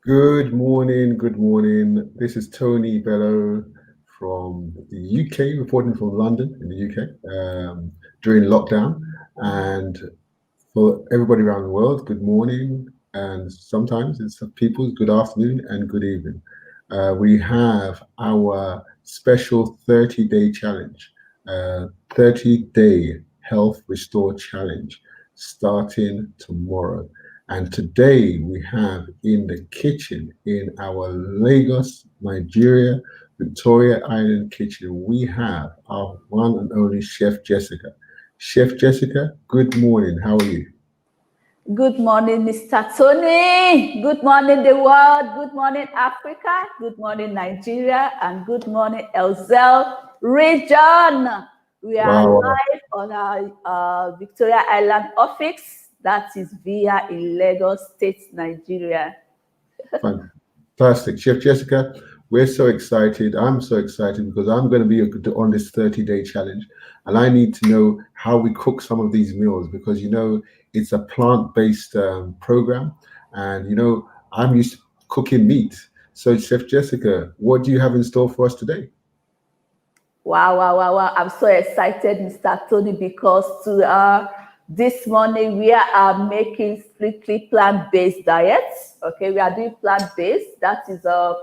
Good morning, good morning. This is Tony Bello from the UK, reporting from London in the UK during lockdown. And for everybody around the world, good morning. And sometimes it's people's good afternoon and good evening. We have our special 30-day challenge, 30-day health restore challenge starting tomorrow. And today we have in the kitchen in our Lagos, Nigeria, Victoria Island kitchen, we have our one and only Chef Jessica. Chef Jessica, good morning. How are you? Good morning, Mr. Tony. Good morning, the world. Good morning, Africa. Good morning, Nigeria. And good morning, Elzel region. We are Wow. live on our Victoria Island office. That is via in Lagos State, Nigeria. Fantastic. Chef Jessica, we're so excited. I'm so excited because I'm going to be on this 30-day challenge. And I need to know how we cook some of these meals because, it's a plant-based program. And, I'm used to cooking meat. So, Chef Jessica, what do you have in store for us today? Wow. I'm so excited, Mr. Tony, because this morning we are making strictly plant-based diets. Okay, we are doing plant-based. That is a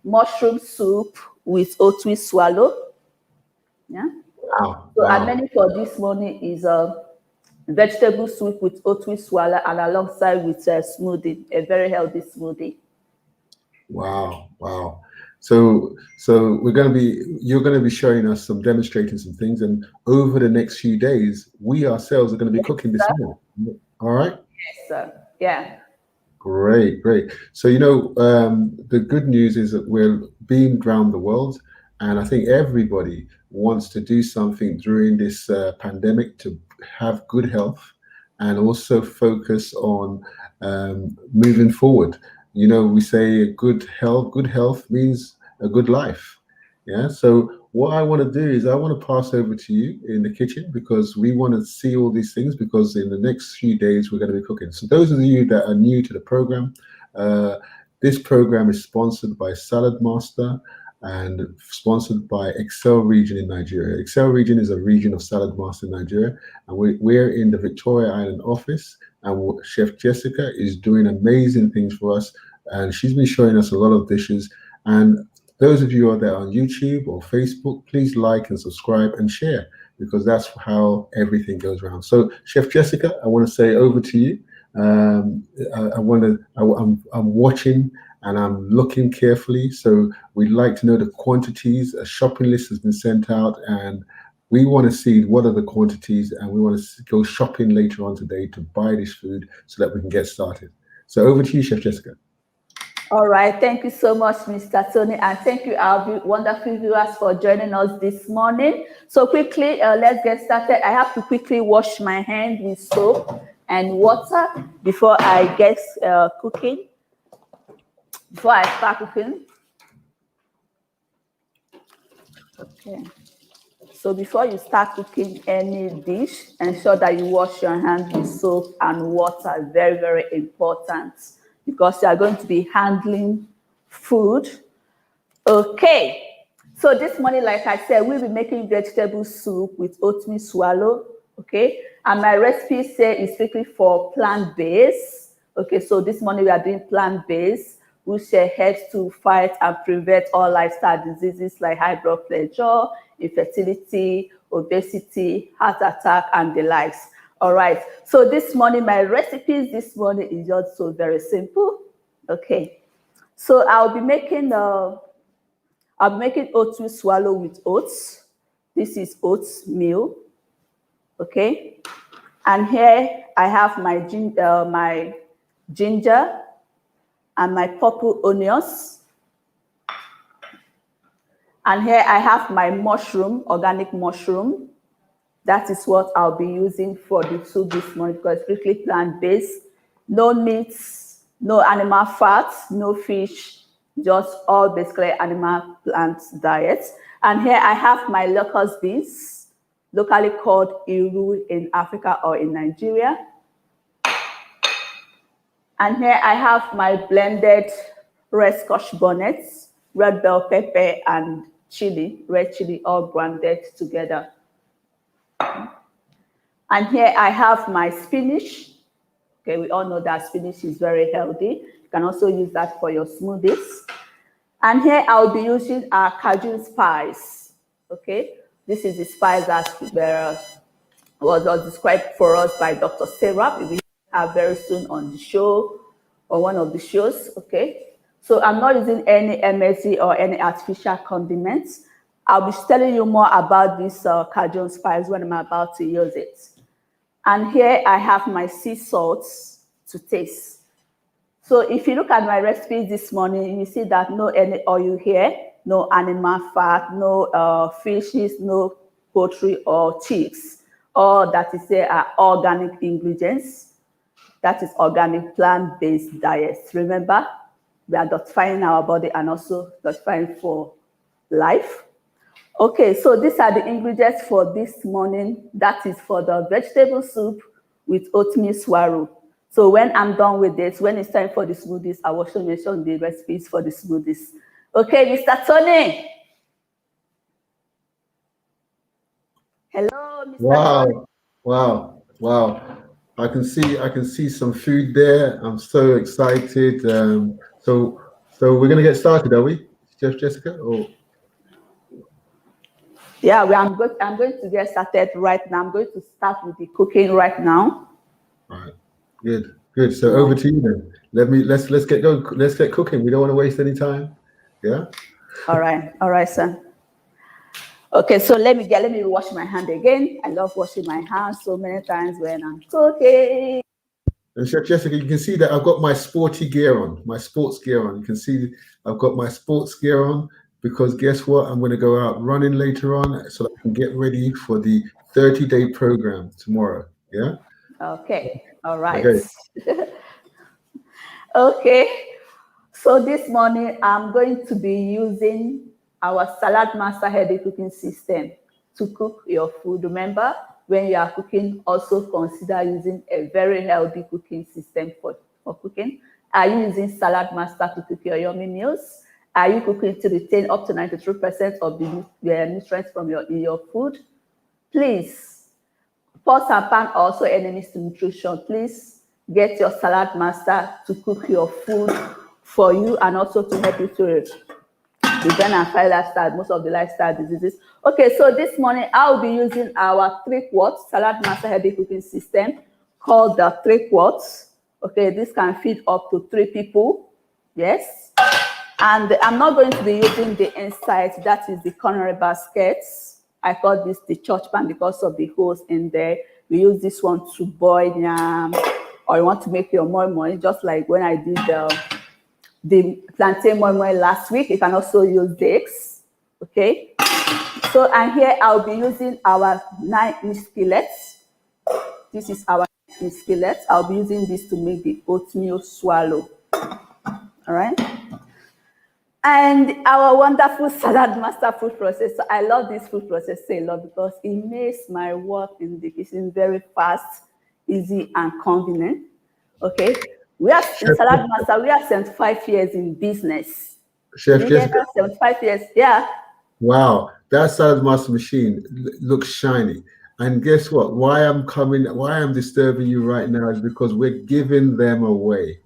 mushroom soup with oatmeal swallow. Yeah. Wow. So our menu for this morning is a vegetable soup with oatmeal swallow and alongside with a smoothie, a very healthy smoothie. Wow. So you're going to be showing us demonstrating some things, and over the next few days, we ourselves are going to be cooking this meal. All right. Yes, sir. Yeah. Great. So, the good news is that we're beamed around the world, and I think everybody wants to do something during this pandemic to have good health and also focus on moving forward. We say good health means a good life. Yeah. So what I want to do is I want to pass over to you in the kitchen because we want to see all these things because in the next few days we're going to be cooking. So those of you that are new to the program, this program is sponsored by Salad Master and sponsored by Excel Region in Nigeria. Excel Region is a region of Salad Master in Nigeria, and we're in the Victoria Island office, and Chef Jessica is doing amazing things for us, and she's been showing us a lot of dishes. And those of you out there on YouTube or Facebook, please like and subscribe and share because that's how everything goes around. So, Chef Jessica, I want to say over to you. I'm watching and I'm looking carefully. So we'd like to know the quantities. A shopping list has been sent out, and we want to see what are the quantities, and we want to go shopping later on today to buy this food so that we can get started. So over to you, Chef Jessica. All right. Thank you so much, Mr. Tony. And thank you, our wonderful viewers, for joining us this morning. So quickly, let's get started. I have to quickly wash my hand with soap and water before I get cooking, before I start cooking. Okay. So before you start cooking any dish, ensure that you wash your hands with soap and water. Very, very important, because you are going to be handling food. Okay, so this morning, like I said, we'll be making vegetable soup with oatmeal swallow. Okay, and my recipe is strictly for plant-based. Okay, so this morning we are doing plant-based, which helps to fight and prevent all lifestyle diseases like high blood pressure, infertility, obesity, heart attack, and the likes. All right, so this morning, my recipes this morning is just so very simple. Okay, so I'll be making oatmeal swallow with oats. This is oatmeal. Okay, and here I have my ginger and my purple onions. And here I have my mushroom, organic mushroom. That is what I'll be using for the soup this morning because it's strictly plant-based. No meats, no animal fats, no fish, just all basically animal plant diets. And here I have my locust beans, locally called iru in Africa or in Nigeria. And here I have my blended red scotch bonnets, red bell pepper, and chili, red chili, all grounded together. And here I have my spinach. Okay, we all know that spinach is very healthy. You can also use that for your smoothies. And here I'll be using our Cajun spice. Okay, this is the spice that was described for us by Dr. Sarah. We will have very soon on the show or one of the shows. Okay, so I'm not using any MSG or any artificial condiments. I'll be telling you more about this Cajun spice when I'm about to use it. And here I have my sea salts to taste. So if you look at my recipes this morning, you see that no any oil here, no animal fat, no fishes, no poultry or chicks. All that is there are organic ingredients. That is organic plant-based diets. Remember, we are detoxifying our body and also detoxifying for life. Okay, so these are the ingredients for this morning. That is for the vegetable soup with oatmeal swallow. So when I'm done with this, when it's time for the smoothies, I will also mention the recipes for the smoothies. Okay, Mr. Tony. Hello, Mr. Tony. Wow. I can see some food there. I'm so excited. So we're gonna get started, are we, Chef Jessica? Or yeah, I'm going to get started right now. I'm going to start with the cooking right now. all right, good. So over to you then. Let's get going. Let's get cooking. We don't want to waste any time. Yeah. All right, sir. Okay, so let me wash my hand again. I love washing my hands so many times when I'm cooking. And Chef Jessica, you can see that I've got my sporty gear on, my sports gear on. You can see I've got my sports gear on because guess what? I'm going to go out running later on so that I can get ready for the 30-day program tomorrow. Yeah. Okay. All right. Okay. Okay. So this morning I'm going to be using our Salad Master Healthy Cooking System to cook your food. Remember, when you are cooking, also consider using a very healthy cooking system for cooking. Are you using Salad Master to cook your yummy meals? Are you cooking to retain up to 93% of the nutrients from in your food? Please, pots and pan are also enemies to nutrition. Please get your Salad Master to cook your food for you and also to help you to prevent and fight lifestyle, most of the lifestyle diseases. Okay, so this morning I'll be using our 3-quart Salad Master Healthy Cooking System called the 3-quarts. Okay, this can feed up to 3 people. Yes. And I'm not going to be using the inside, that is the culinary baskets. I call this the church pan because of the holes in there. We use this one to boil yam, or you want to make your moi moi, just like when I did the plantain moi moi last week. You can also use this. Okay. So, and here I'll be using our 9-inch skillets. This is our 9-inch skillet. I'll be using this to make the oatmeal swallow. All right. And our wonderful Salad Master food processor. I love this food processor a lot because it makes my work in the kitchen very fast, easy, and convenient. Okay. We are in Salad Master, we are 75 years in business. Chef Jessica. 75 years, yeah. Wow, that Salad Master machine looks shiny. And guess what? Why I'm disturbing you right now is because we're giving them away.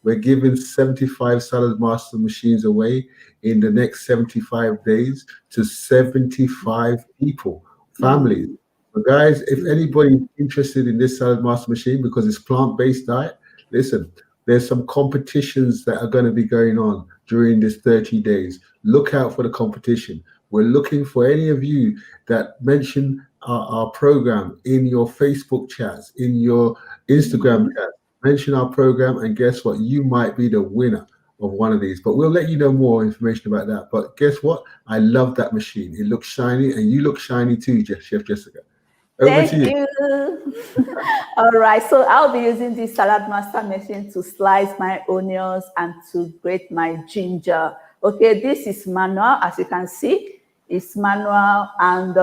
We're giving 75 Salad Master machines away in the next 75 days to 75 people, families. So guys, if anybody's interested in this Salad Master machine because it's plant-based diet, listen, there's some competitions that are going to be going on during this 30 days. Look out for the competition. We're looking for any of you that mention our program in your Facebook chats, in your Instagram chats. Mention our program, and guess what? You might be the winner of one of these. But we'll let you know more information about that. But guess what? I love that machine. It looks shiny, and you look shiny too, Chef Jessica. Thank you. All right, so I'll be using this Salad Master machine to slice my onions and to grate my ginger. Okay, this is manual, as you can see. It's manual, and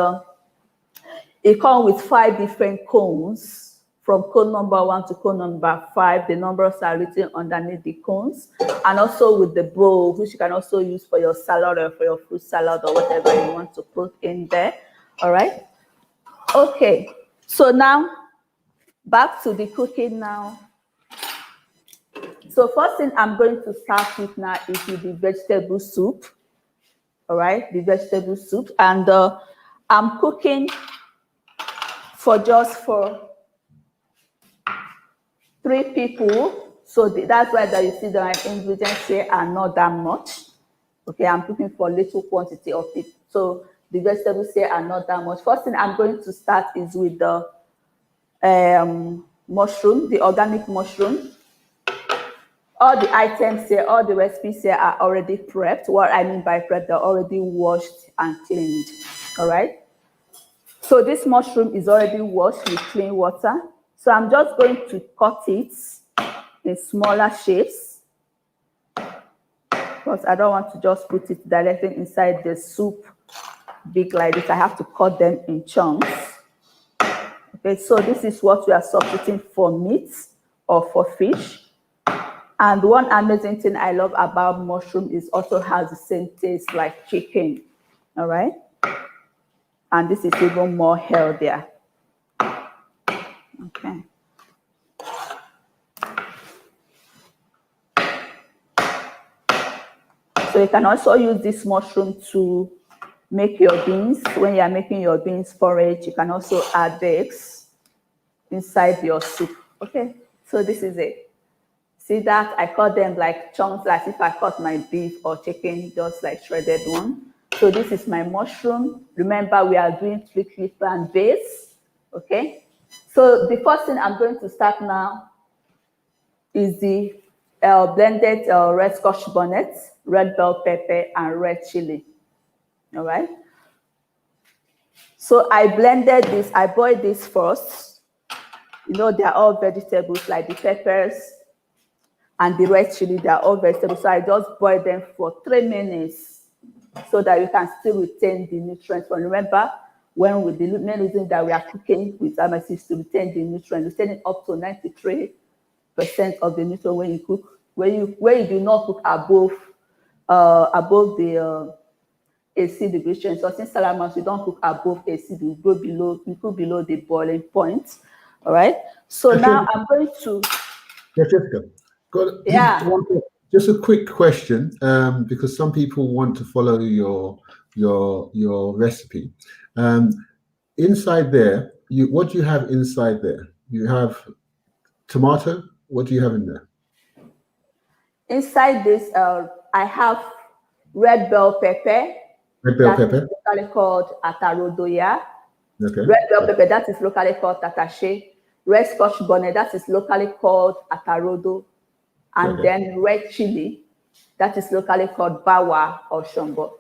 it comes with 5 different cones from cone number 1 to cone number 5. The numbers are written underneath the cones, and also with the bowl, which you can also use for your salad or for your fruit salad or whatever you want to put in there. All right. Okay. So now back to the cooking now. So first thing I'm going to start with now is with the vegetable soup. All right, the vegetable soup, and I'm cooking for 3 people. So that's why that you see that my ingredients here are not that much. Okay, I'm cooking for little quantity of it. So the vegetables here are not that much. First thing I'm going to start is with the mushroom, the organic mushroom. All the items here, all the recipes here are already prepped. What I mean by prepped, they're already washed and cleaned. All right. So this mushroom is already washed with clean water. So I'm just going to cut it in smaller shapes, because I don't want to just put it directly inside the soup big like this. I have to cut them in chunks. Okay, so this is what we are substituting for meat or for fish. And one amazing thing I love about mushroom is also has the same taste like chicken. All right. And this is even more healthier. Okay. So you can also use this mushroom to make your beans. When you are making your beans porridge, you can also add eggs inside your soup. Okay. So this is it. See that? I cut them like chunks, like if I cut my beef or chicken, just like shredded one. So this is my mushroom. Remember, we are doing strictly plant-based. Okay. So the first thing I'm going to start now is the blended red scotch bonnet, red bell pepper, and red chili. All right. So I blended this. I boiled this first. You know, they're all vegetables like the peppers and the red chili, they are all vegetables. So I just boil them for 3 minutes so that we can still retain the nutrients. But remember, when with the main reason that we are cooking with MSC is to retain the nutrients, retaining up to 93% of the nutrients when you cook. When you do not cook above the AC degree. So since salamans, we don't cook above AC, we cook below the boiling point. All right. So now I'm going to. Yes, Jessica. Yeah. Just a quick question, because some people want to follow your recipe. Inside there, what do you have inside there? You have tomato. What do you have in there? Inside this, I have red bell pepper. Red bell pepper. Is locally called atarodoya. Okay. Red bell pepper, that is locally called tatache. Red scotch bonnet, that is locally called atarodo. And then red chili, that is locally called bawa or shombo.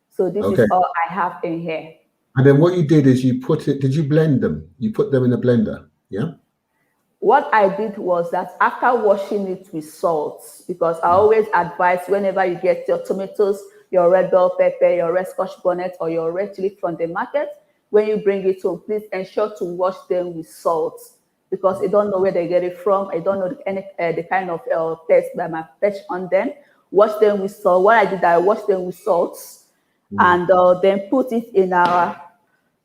So this is all I have in here. And then what you did is did you blend them? You put them in a blender, yeah? What I did was that after washing it with salt, because I always advise whenever you get your tomatoes, your red bell pepper, your red scotch bonnet, or your red chili from the market, when you bring it home, please ensure to wash them with salt, because I don't know where they get it from. I don't know the kind of pest that might fetch on them. Wash them with salt. What I did, I washed them with salt and then put it in our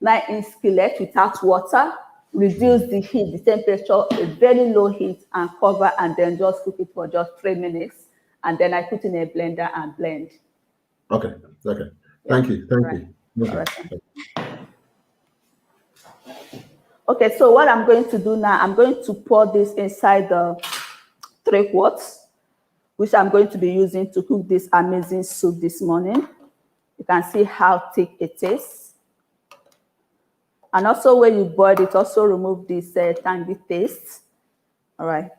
9-inch skillet without water. Reduce the heat, the temperature, a very low heat, and cover, and then just cook it for just 3 minutes. And then I put in a blender and blend. Okay. Okay. Thank you. Thank you. Okay. Okay, so what I'm going to do now, I'm going to pour this inside the 3 quarts, which I'm going to be using to cook this amazing soup this morning. You can see how thick it is. And also when you boil it, also remove this tangy taste. All right.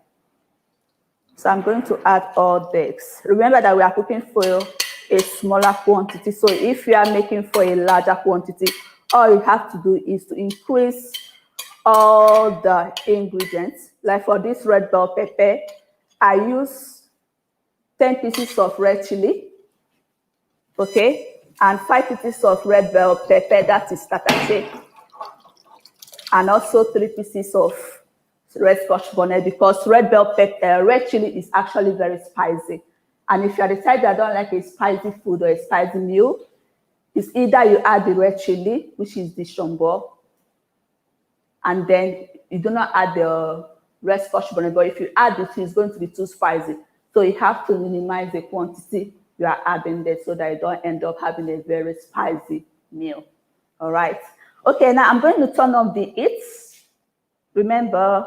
So I'm going to add all the eggs. Remember that we are cooking for a smaller quantity. So if you are making for a larger quantity, all you have to do is to increase all the ingredients. Like for this red bell pepper, I use 10 pieces of red chili, okay, and 5 pieces of red bell pepper, that is tatache, and also 3 pieces of red scotch bonnet, because red bell pepper, red chili is actually very spicy. And if you're the type that don't like a spicy food or a spicy meal, it's either you add the red chili, which is the shombo, and then you do not add the red scotch bonnet. But if you add it, it's going to be too spicy. So you have to minimize the quantity you are adding there so that you don't end up having a very spicy meal. All right. Okay, now I'm going to turn off the heat. Remember,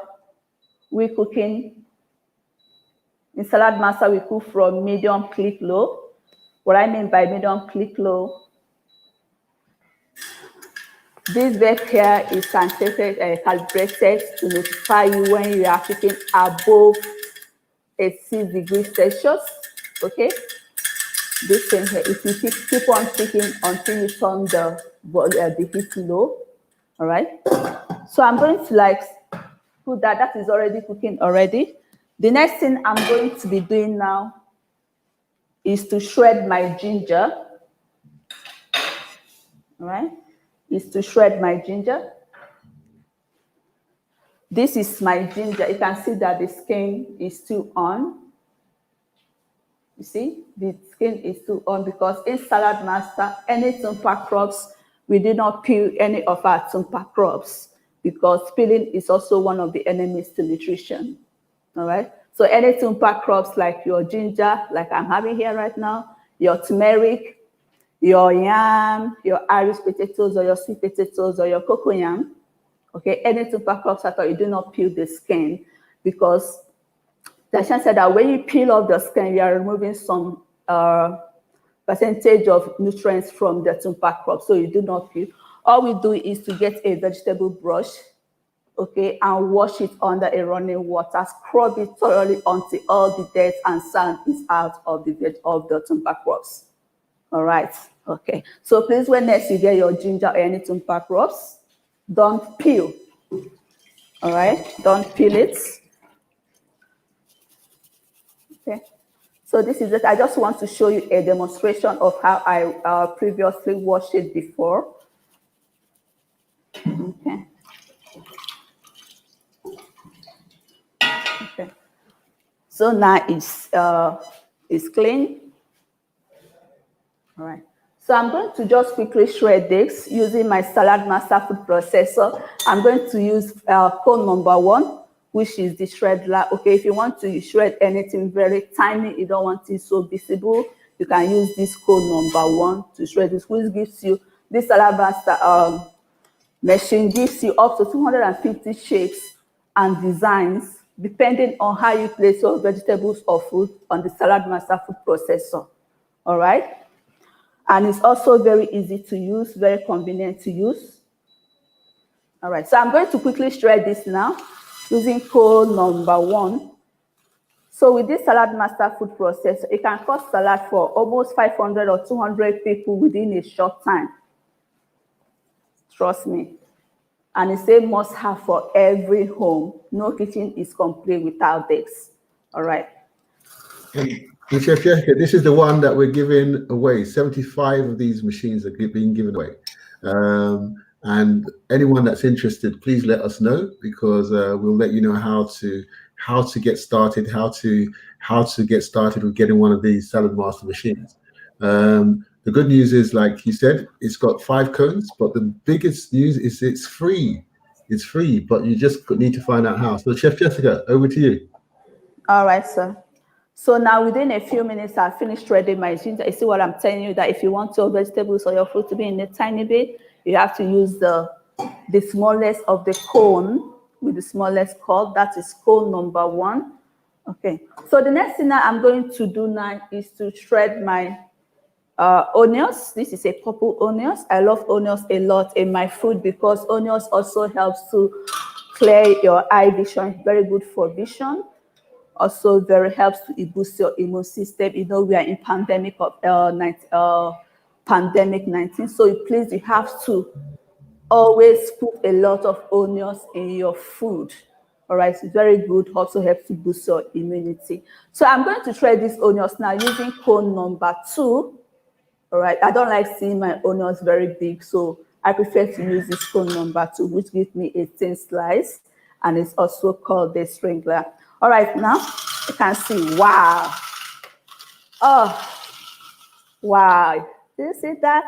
we're cooking in Salad Master, we cook from medium click low. What I mean by medium click low, this valve here is calibrated to notify you when you are cooking above 86 degrees Celsius. Okay, this thing here, if you keep on cooking until you turn the heat low. All right, so I'm going to like put that is already cooking already. The next thing I'm going to be doing now is to shred my ginger. All right, is to shred my ginger. This is my ginger. You can see that the skin is still on. You see, the skin is still on because in Salad Master, any tumper crops, we do not peel any of our tumper crops because peeling is also one of the enemies to nutrition. All right. So any tumper crops like your ginger, like I'm having here right now, your turmeric, your yam, your Irish potatoes or your sweet potatoes or your cocoyam, okay, any tumper crops at all, you do not peel the skin because the chance that when you peel off the skin, you are removing some percentage of nutrients from the tumper crop. So you do not peel. All we do is to get a vegetable brush, okay, and wash it under a running water, scrub it thoroughly until all the dirt and sand is out of the tumper crops. All right, okay. So please, when next you get your ginger or any tumper crops, don't peel. All right, don't peel it. Okay. So this is it. I just want to show you a demonstration of how I previously washed it before. Okay. Okay. So now it's clean. All right. So I'm going to just quickly shred this using my Salad Master food processor. I'm going to use cone number 1, which is the shredder. Okay, if you want to shred anything very tiny, you don't want it so visible, you can use this cone number 1 to shred this, which gives you this Salad Master machine gives you up to 250 shapes and designs depending on how you place your vegetables or food on the Salad Master food processor. All right. And it's also very easy to use, very convenient to use. All right, so I'm going to quickly shred this now using cone number 1. So with this Salad Master food processor, it can cook salad for almost 500 or 200 people within a short time. Trust me. And it's a must-have for every home. No kitchen is complete without this. All right. And Chef Jessica, this is the one that we're giving away. 75 of these machines are being given away. And anyone that's interested, please let us know because we'll let you know how to get started, how to get started with getting one of these Salad Master machines. The good news is, like you said, it's got 5 cones, but the biggest news is it's free. It's free, but you just need to find out how. So Chef Jessica, over to you. All right, sir. So now within a few minutes, I've finished shredding my ginger. You see what I'm telling you, that if you want your vegetables or your fruit to be in a tiny bit, you have to use the smallest of the cone with the smallest cord. That is cone number 1. Okay. So the next thing that I'm going to do now is to shred my onions. This is a purple onions. I love onions a lot in my food because onions also helps to clear your eye vision. Very good for vision. Also very helps to boost your immune system. You know, we are in pandemic of pandemic 19. So please, you have to always put a lot of onions in your food. All right, it's very good. Also helps to boost your immunity. So I'm going to shred these onions now using cone number 2. All right, I don't like seeing my onions very big, so I prefer to use this cone number 2, which gives me a thin slice. and it's also called the sprinkler. All right, now you can see, wow. Oh, wow. Do you see that?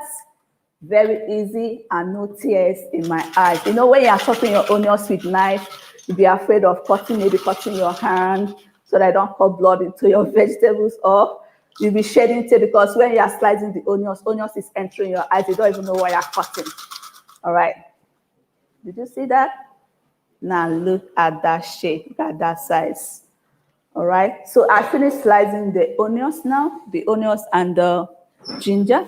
Very easy and no tears in my eyes. You know, when you are chopping your onions with knife, you be afraid of maybe cutting your hand so that I don't cut blood into your vegetables, or you'll be shedding tears because when you are slicing the onions is entering your eyes. You don't even know why you're cutting. All right. Did you see that? Now look at that shape, look at that size. All right. So I finished slicing the onions now, the onions and the ginger.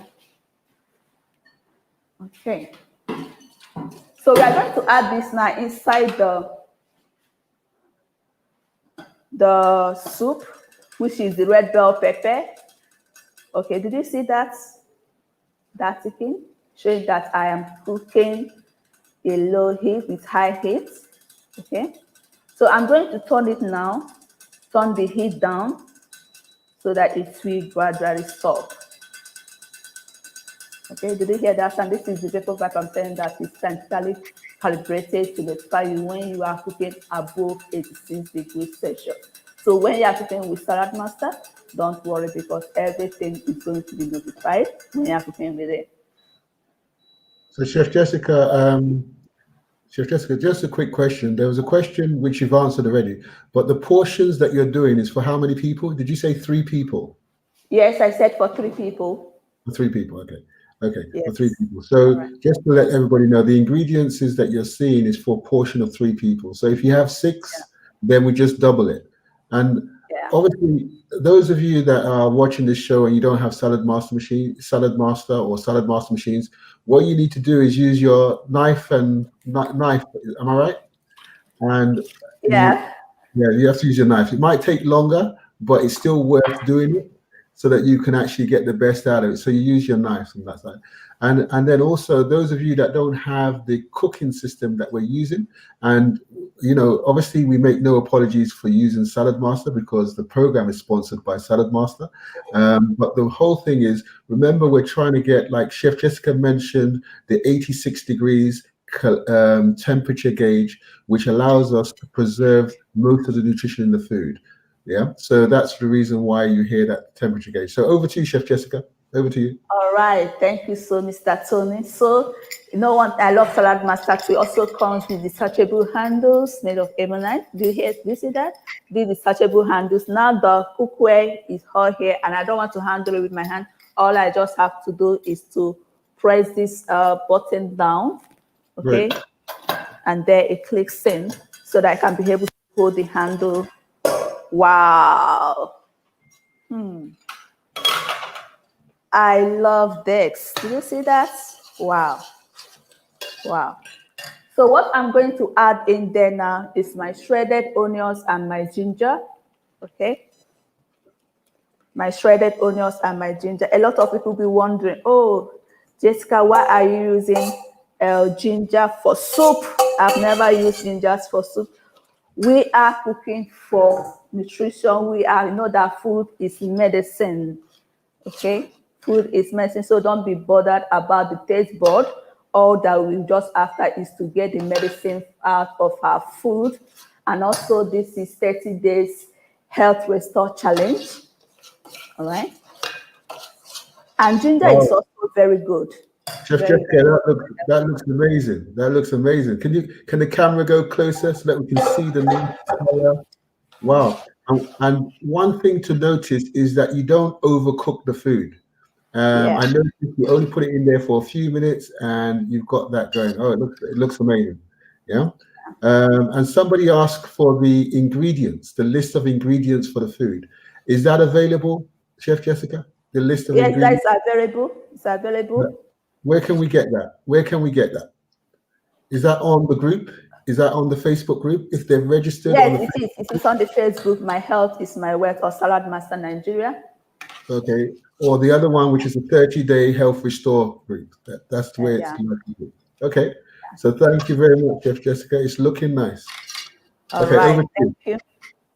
Okay. So we are going to add this now inside the soup, which is the red bell pepper. Okay, did you see that? That ticking, showing that I am cooking a low heat with high heat. Okay, so I'm going to turn it now, turn the heat down so that it will gradually stop. Okay, did you hear that? And this is the vapor pipe I'm saying that is scientifically calibrated to notify you when you are cooking above 86 degrees Celsius. So when you are cooking with Salad Master, don't worry because everything is going to be notified when you are cooking with it. So Chef Jessica, just a quick question. There was a question which you've answered already, but the portions that you're doing is for how many people? Did you say 3 people? Yes, I said for 3 people. For 3 people, okay. Okay, yes. For 3 people. So right. just to let everybody know, the ingredients is that you're seeing is for a portion of 3 people. So if you have 6, then we just double it. And obviously, those of you that are watching this show and you don't have Salad Master machines, what you need to do is use your knife and knife. Am I right? And you have to use your knife. It might take longer, but it's still worth doing it so that you can actually get the best out of it. So you use your knife on that side. And then also those of you that don't have the cooking system that we're using, and obviously we make no apologies for using Salad Master because the program is sponsored by Salad Master. But the whole thing is, remember, we're trying to get, like Chef Jessica mentioned, the 86 degrees temperature gauge, which allows us to preserve most of the nutrition in the food. Yeah, so that's the reason why you hear that temperature gauge. So over to you, Chef Jessica. Over to you. All right, thank you so, Mr. Tony. So, you know what? I love Salad Master. It also comes with detachable handles made of ebonite. Do you see that? The detachable handles. Now the cookware is hot here, and I don't want to handle it with my hand. All I just have to do is to press this button down, okay, right. And there it clicks in, so that I can be able to hold the handle. Wow. I love this. Do you see that? Wow. Wow. So what I'm going to add in there now is my shredded onions and my ginger. Okay. My shredded onions and my ginger. A lot of people will be wondering, oh, Jessica, why are you using ginger for soup? I've never used gingers for soup. We are cooking for nutrition. We are, that food is medicine. Okay. Food is medicine, so don't be bothered about the taste bud. All that we're just after is to get the medicine out of our food. And also, this is 30 days health restore challenge. All right. And ginger is also very good. Chef Jessica, that looks amazing. That looks amazing. Can the camera go closer so that we can see the color? Wow. And one thing to notice is that you don't overcook the food. I noticed you only put it in there for a few minutes and you've got that going. Oh, it looks amazing. Yeah. And somebody asked for the ingredients, the list of ingredients for the food. Is that available, Chef Jessica? The list of ingredients? Yes, that is available. It's available. Where can we get that? Where can we get that? Is that on the group? Is that on the Facebook group? If they're registered? Yes, it is. It is on the Facebook. My Health is My Wealth, or Salad Master Nigeria. Okay. Or the other one, which is a 30-day health restore group. That's where it's likely. Okay. So thank you very much, Chef Jessica. It's looking nice. All right. Thank you.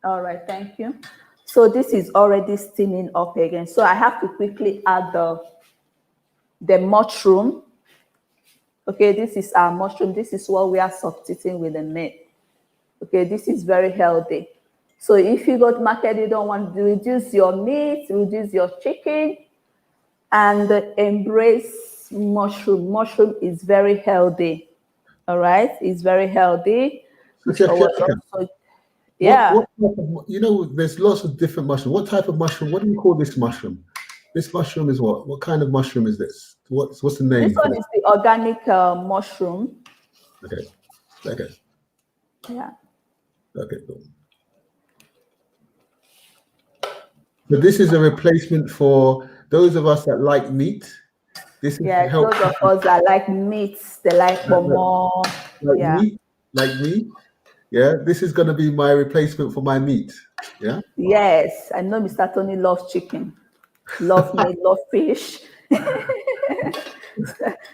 All right. Thank you. So this is already steaming up again. So I have to quickly add the mushroom. Okay, this is our mushroom. This is what we are substituting with the meat. Okay, this is very healthy. So if you go to market, you don't want to reduce your meat, reduce your chicken, and embrace mushroom. Mushroom is very healthy. All right, it's very healthy. So Chef Jessica, Also, yeah. what type of, you know, there's lots of different mushrooms. What type of mushroom? What do you call this mushroom? This mushroom is what? What kind of mushroom is this? What's the name This for one this? is the organic mushroom. Okay. Okay. Yeah. Okay. Cool. So this is a replacement for those of us that like meat. This is Yeah, help those of us that like meats, they like more. like Yeah. meat, like me. Yeah, this is going to be my replacement for my meat. Yeah. Yes, I know Mr. Tony loves chicken, love meat, love fish.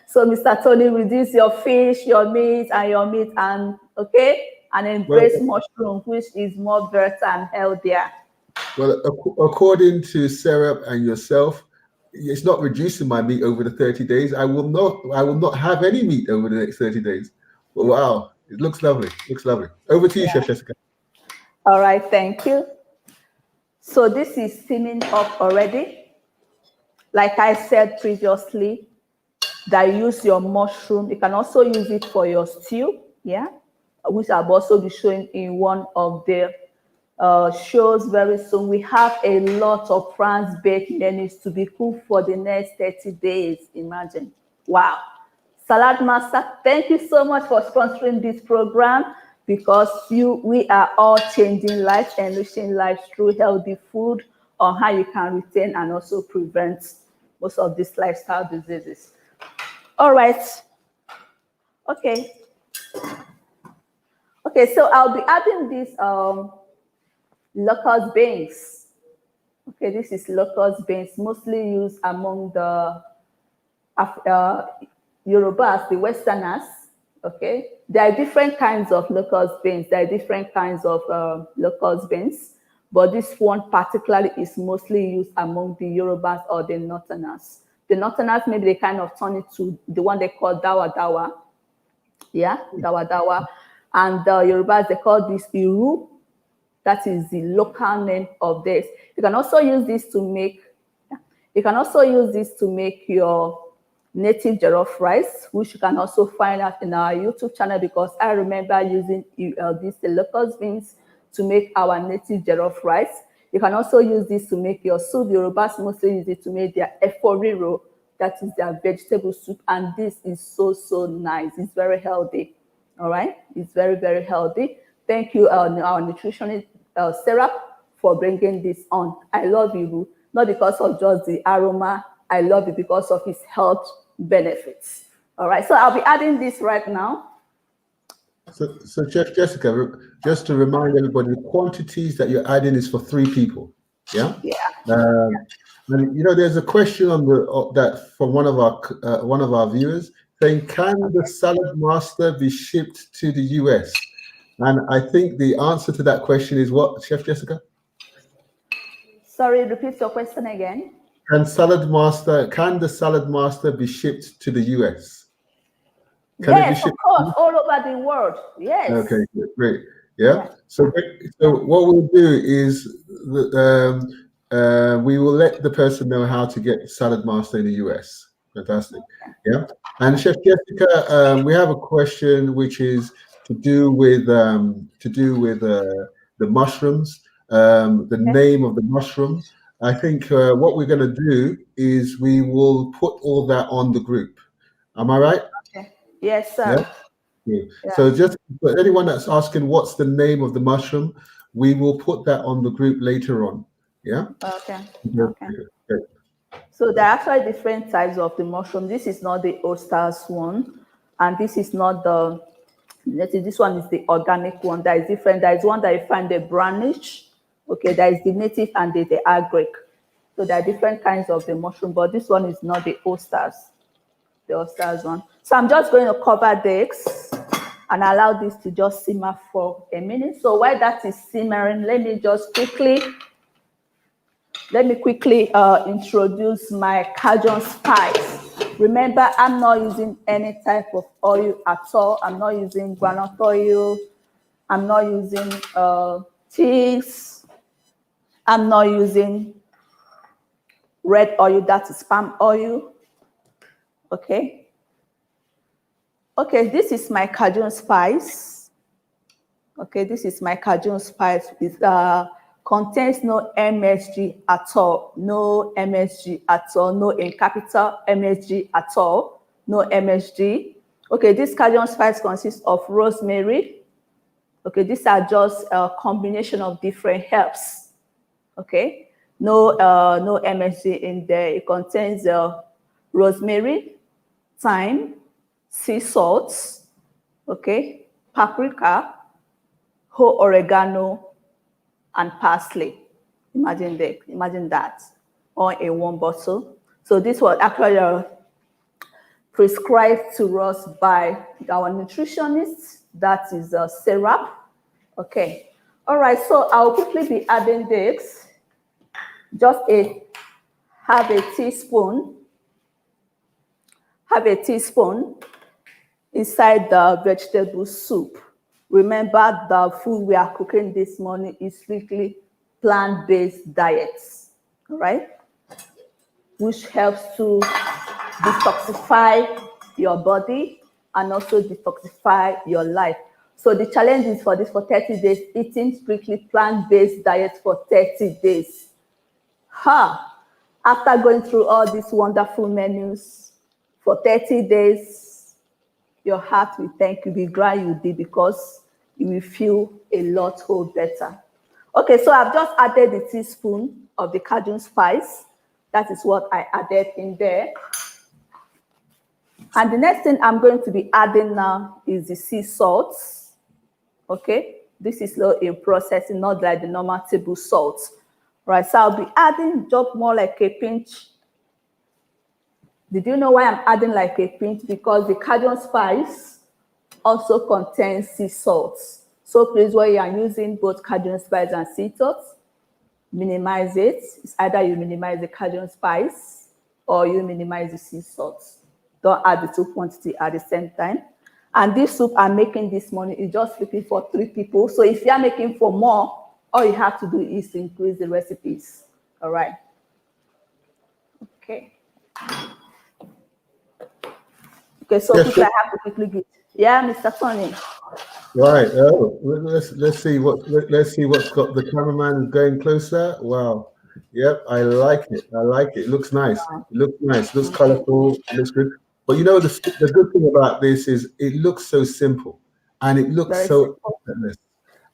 So Mr. Tony, reduce your fish, your meat, and okay, and Well, embrace mushroom, which is more better and healthier. well, according to Sarah and yourself, it's not reducing my meat over the 30 days. I will not have any meat over the next 30 days. But wow, it looks lovely. Looks lovely. Over to you, Chef Jessica. All right, thank you. So this is steaming up already. Like I said previously, that you use your mushroom. You can also use it for your stew, yeah, which I'll also be showing in one of the shows very soon. We have a lot of France-baked menus to be cooked for the next 30 days. Imagine. Wow. Salad Master, thank you so much for sponsoring this program, because we are all changing lives, enriching lives through healthy food on how you can retain and also prevent most of these lifestyle diseases. All right. Okay. Okay, so I'll be adding these locust beans. Okay, this is locust beans, mostly used among the Yorubas, the Westerners. Okay, there are different kinds of locust beans. There are different kinds of locust beans, but this one particularly is mostly used among the Yorubas or the Northerners. The Northerners, maybe they kind of turn it to the one they call dawa dawa. Yeah, dawa dawa. And the Yorubas, they call this iru. That is the local name of this. You can also use this to make, your native jollof rice, which you can also find out in our YouTube channel, because I remember using these locust beans to make our native jollof rice. You can also use this to make your soup. Yorubas mostly use it to make their eforiro, that is their vegetable soup, and this is so, so nice. It's very healthy. All right, it's very, very healthy. Thank you, our nutritionist, Sarah, for bringing this on. I love you, not because of just the aroma. I love it because of its health benefits. All right, so I'll be adding this right now. So Chef Jessica, just to remind everybody, the quantities that you're adding is for 3 people. Yeah. Yeah. And you know, there's a question on that from one of our viewers saying, "Can the Salad Master be shipped to the US?" And I think the answer to that question is what, Chef Jessica? Sorry, repeat your question again. Can the Salad Master be shipped to the US? Yes, of course, all over the world. Yes. Okay, great. Yeah. So what we'll do is we will let the person know how to get Salad Master in the US. Fantastic. Yeah. And Chef Jessica, we have a question which is to do with the mushrooms, the name of the mushroom. I think what we're going to do is we will put all that on the group. Am I right? Okay. Yes, sir. Yeah. Yeah. So just for anyone that's asking what's the name of the mushroom, we will put that on the group later on. Yeah. Okay. Okay. So there are actually different types of the mushroom. This is not the oysters one, and this is not the native. This one is the organic one. That is different. There is one that you find the brownish. Okay, there is the native and the agric. So there are different kinds of the mushroom, but this one is not the oysters. The oysters one. So I'm just going to cover this and allow this to just simmer for a minute. So while that is simmering, let me quickly introduce my Cajun spice. Remember, I'm not using any type of oil at all. I'm not using groundnut oil. I'm not using cheese. I'm not using red oil, that is palm oil. Okay. Okay, this is my Cajun spice. Okay, this is my Cajun spice. It contains no MSG at all. No MSG at all. No in capital MSG at all. No MSG. Okay, this Cajun spice consists of rosemary. Okay, these are just a combination of different herbs. Okay, no MSG in there. It contains rosemary, thyme, sea salt, okay, paprika, whole oregano, and parsley. Imagine that, all in one bottle. So this was actually prescribed to us by our nutritionist. That is syrup. Okay. All right. So I'll quickly be adding this. Just half a teaspoon inside the vegetable soup. Remember, the food we are cooking this morning is strictly plant-based diets, all right? Which helps to detoxify your body and also detoxify your life. So the challenge is for 30 days, eating strictly plant-based diet for 30 days. After going through all these wonderful menus for 30 days, your heart will thank you, be glad you did, because you will feel a lot whole better. Okay, so I've just added a teaspoon of the Cajun spice. That is what I added in there. And the next thing I'm going to be adding now is the sea salt. Okay, this is low in processing, not like the normal table salt. Right, so I'll be adding just more like a pinch. Did you know why I'm adding like a pinch? Because the Cajun spice also contains sea salt. So please, when you are using both Cajun spice and sea salt, minimize it. It's either you minimize the Cajun spice or you minimize the sea salt. Don't add the two quantity at the same time. And this soup I'm making this morning is just looking for 3 people. So if you are making for more, all you have to do is to increase the recipes. All right. Okay. Okay, so yes, I have to quickly get. Yeah, Mr. Tony. Right. Oh, let's see what's got the cameraman going closer. Wow. Yep, I like it. It looks nice. It looks colorful. It looks good. But you know, the good thing about this is it looks so simple and it looks Very so simple. effortless.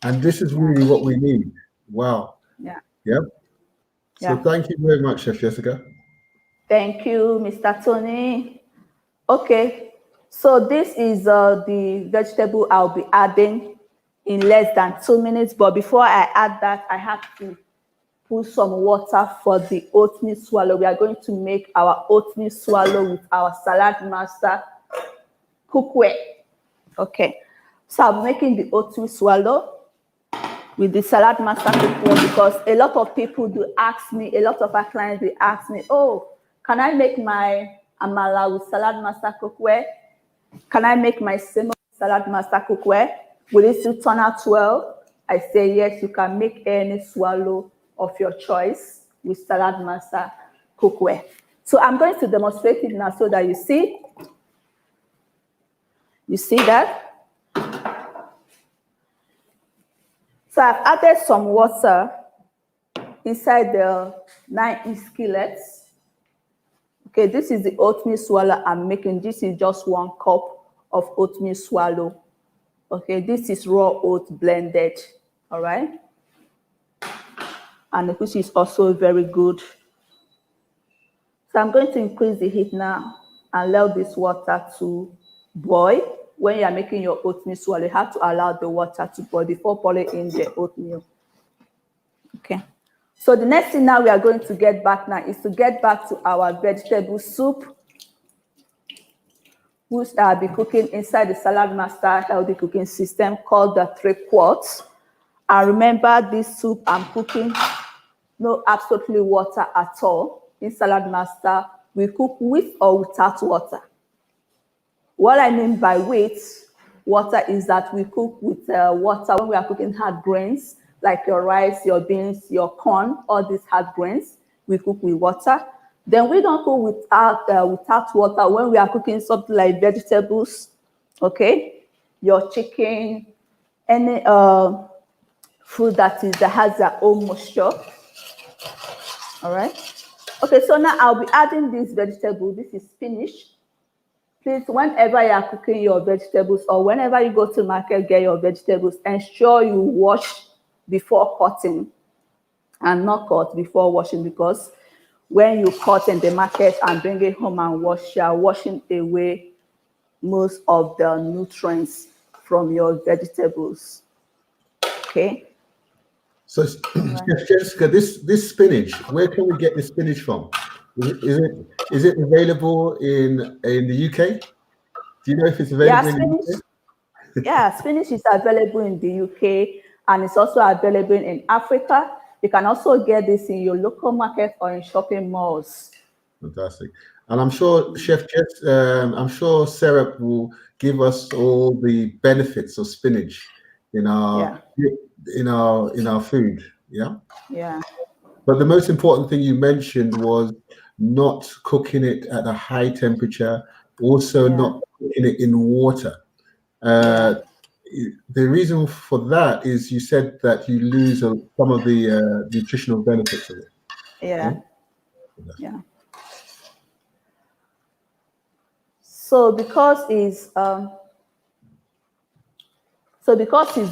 And this is really what we need. Wow. Yeah. Yep. So thank you very much, Chef Jessica. Thank you, Mr. Tony. Okay. So this is the vegetable I'll be adding in less than 2 minutes. But before I add that, I have to put some water for the oatmeal swallow. We are going to make our oatmeal swallow with our salad master cookware. Okay. So I'm making the oatmeal swallow with the salad master cookware because a lot of people do ask me, a lot of our clients, they ask me, oh, can I make my amala with salad master cookware? Can I make my semo with salad master cookware? Will it still turn out well? I say, yes, you can make any swallow of your choice with salad master cookware. So I'm going to demonstrate it now so that you see. You see that? So I've added some water inside the 9-inch skillets. Okay, this is the oatmeal swallow I'm making. This is just 1 cup of oatmeal swallow. Okay, this is raw oat blended. All right. And which is also very good. So I'm going to increase the heat now and allow this water to boil. When you are making your oatmeal swallow, you have to allow the water to boil before pouring in the oatmeal. Okay. So the next thing now we are going to get back now is to get back to our vegetable soup, which I'll be cooking inside the Salad Master healthy cooking system called the 3 quarts. And remember, this soup I'm cooking, no absolutely water at all. In Salad Master, we cook with or without water. What I mean by with water is that we cook with water when we are cooking hard grains, like your rice, your beans, your corn, all these hard grains, we cook with water. Then we don't cook without water when we are cooking something like vegetables, okay? Your chicken, any food that has their own moisture, all right? Okay, so now I'll be adding this vegetable. This is spinach. Please, whenever you are cooking your vegetables or whenever you go to market, get your vegetables, ensure you wash before cutting and not cut before washing, because when you cut in the market and bring it home and wash, you are washing away most of the nutrients from your vegetables. Okay. So, Chef Jessica, this spinach, where can we get this spinach from? Is it available in the UK? Do you know if it's available in the UK? Yeah, spinach is available in the UK and it's also available in Africa. You can also get this in your local market or in shopping malls. Fantastic. And I'm sure I'm sure Sarah will give us all the benefits of spinach in our food. Yeah. Yeah. But the most important thing you mentioned was not cooking it at a high temperature, also not cooking it in water. The reason for that is you said that you lose some of the nutritional benefits of it. Yeah. Yeah. So because it's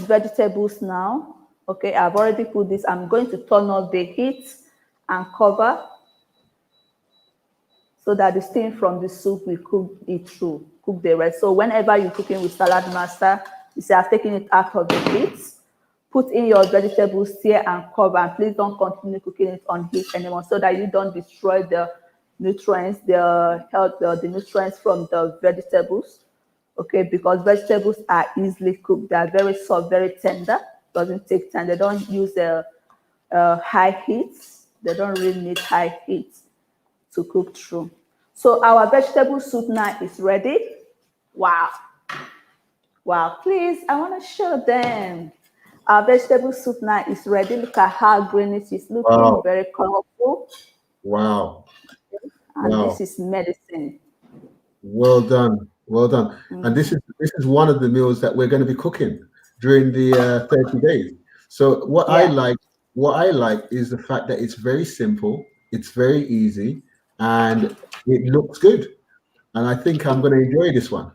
vegetables now, okay, I've already put this. I'm going to turn off the heat and cover so that the steam from the soup will cook the rest. So whenever you're cooking with salad master, you say I've taken it out of the heat, put in your vegetables, stir and cover, and please don't continue cooking it on heat anymore so that you don't destroy the nutrients, the nutrients from the vegetables. Okay, because vegetables are easily cooked. They are very soft, very tender. Doesn't take time. They don't use high heat. They don't really need high heat to cook through. So our vegetable soup now is ready. Wow. Wow, please, I want to show them. Our vegetable soup now is ready. Look at how green it is looking, very colorful. Wow. And this is medicine. Well done. Well done. And this is one of the meals that we're going to be cooking during the 30 days. So what I like is the fact that it's very simple, it's very easy, and it looks good. And I think I'm going to enjoy this one.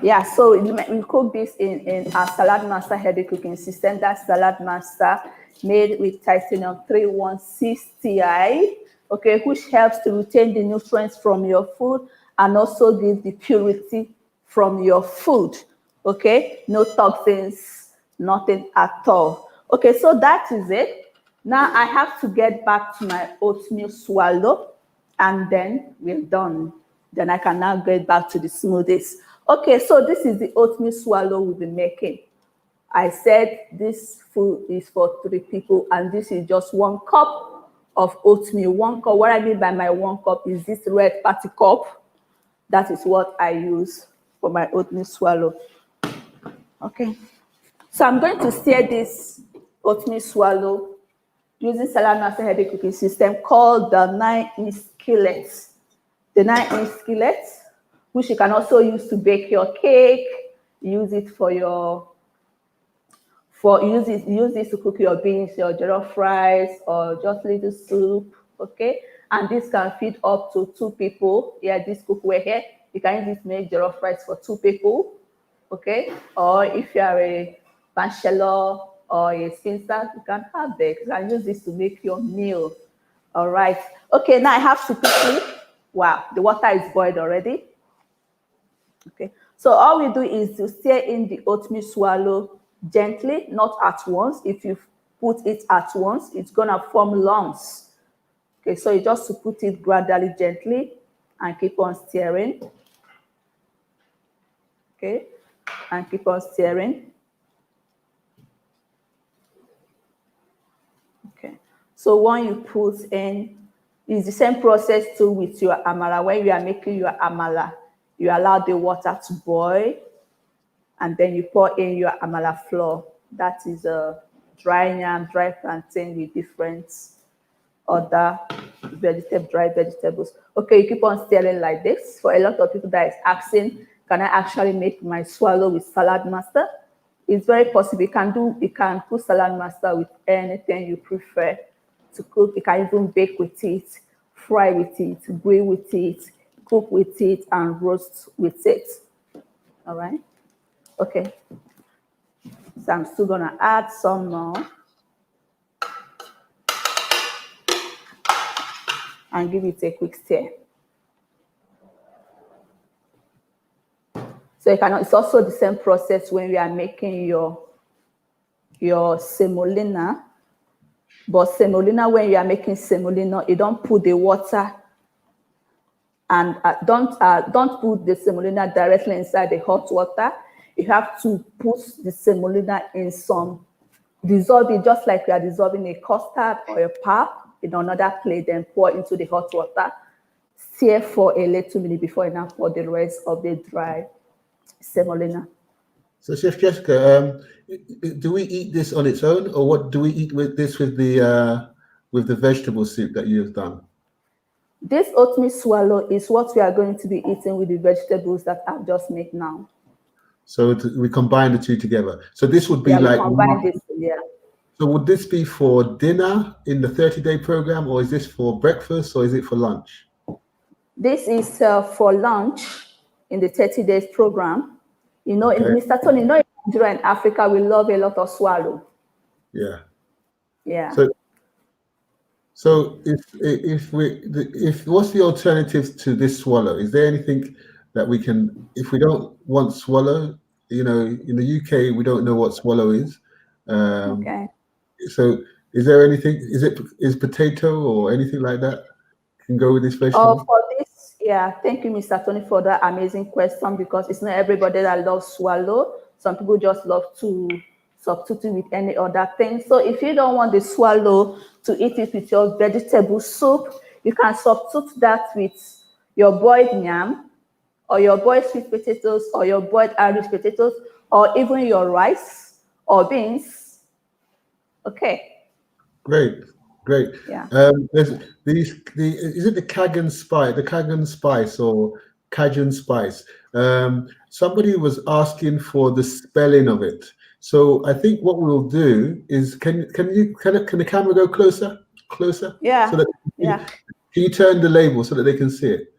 Yeah, so we cook this in our Salad Master heavy cooking system. That's Salad Master made with titanium 316 Ti, okay, which helps to retain the nutrients from your food and also give the purity from your food, okay? No toxins, nothing at all. Okay, so that is it. Now I have to get back to my oatmeal swallow and then we're done. Then I can now get back to the smoothies. Okay, so this is the oatmeal swallow we'll be making. I said this food is for 3 people, and this is just 1 cup of oatmeal. 1 cup. What I mean by my 1 cup is this red party cup. That is what I use for my oatmeal swallow. Okay. So I'm going to stir this oatmeal swallow using Salad Master heavy cooking system called the 9-inch skillet. The 9-inch skillet, which you can also use to bake your cake, use it use this to cook your beans, your jollof rice, or just little soup, okay? And this can feed up to 2 people. Yeah, this cookware here, you can use it to make jollof rice for 2 people, okay? Or if you are a bachelor or a spinster, you can have it. You can use this to make your meal. All right. Okay, now I have to quickly, wow, the water is boiled already. Okay, so all we do is to stir in the oatmeal swallow gently, not at once. If you put it at once, it's gonna form lumps. Okay, so you just to put it gradually, gently, and keep on stirring. Okay, and keep on stirring. Okay, so when you put in, it's the same process too with your amala. When you are making your amala, You allow the water to boil, and then you pour in your amala flour. That is a dry yam, dry plantain with different other dry vegetables. Okay, you keep on stirring like this. For a lot of people that is asking, can I actually make my swallow with salad master? It's very possible. You can put salad master with anything you prefer to cook. You can even bake with it, fry with it, grill with it, cook with it, and roast with it. All right. Okay. So I'm still gonna add some more and give it a quick stir. So it's also the same process when we are making your semolina. But semolina, when you are making semolina, you don't put the water and don't put the semolina directly inside the hot water. You have to put the semolina in some, dissolve it just like you are dissolving a custard or a pap in another plate, then pour into the hot water. Stir for a little minute before you now pour the rest of the dry semolina. So Chef Jessica, do we eat this on its own, or what do we eat with this with the vegetable soup that you have done? This oatmeal swallow is what we are going to be eating with the vegetables that I've just made now. So we combine the two together. So this would be like combine this, yeah. So would this be for dinner in the 30-day program, or is this for breakfast, or is it for lunch? This is for lunch in the 30 days program. You know, okay. Mr. Tony, in Nigeria and Africa, we love a lot of swallow. Yeah. Yeah. So if what's the alternative to this swallow? Is there anything that we can, if we don't want swallow, you know, in the UK, we don't know what swallow is. Okay. So is there anything, is potato or anything like that can go with this vegetable? Oh, for this, yeah, thank you, Mr. Tony, for that amazing question, because it's not everybody that loves swallow. Some people just love to substitute with any other thing. So if you don't want the swallow to eat it with your vegetable soup, you can substitute that with your boiled yam, or your boiled sweet potatoes, or your boiled Irish potatoes, or even your rice or beans. Okay. Great. Yeah. There's is it the Cajun spice or Cajun spice? Somebody was asking for the spelling of it. So I think what we'll do is, can the camera go closer? Yeah. So that can you turn the label so that they can see it?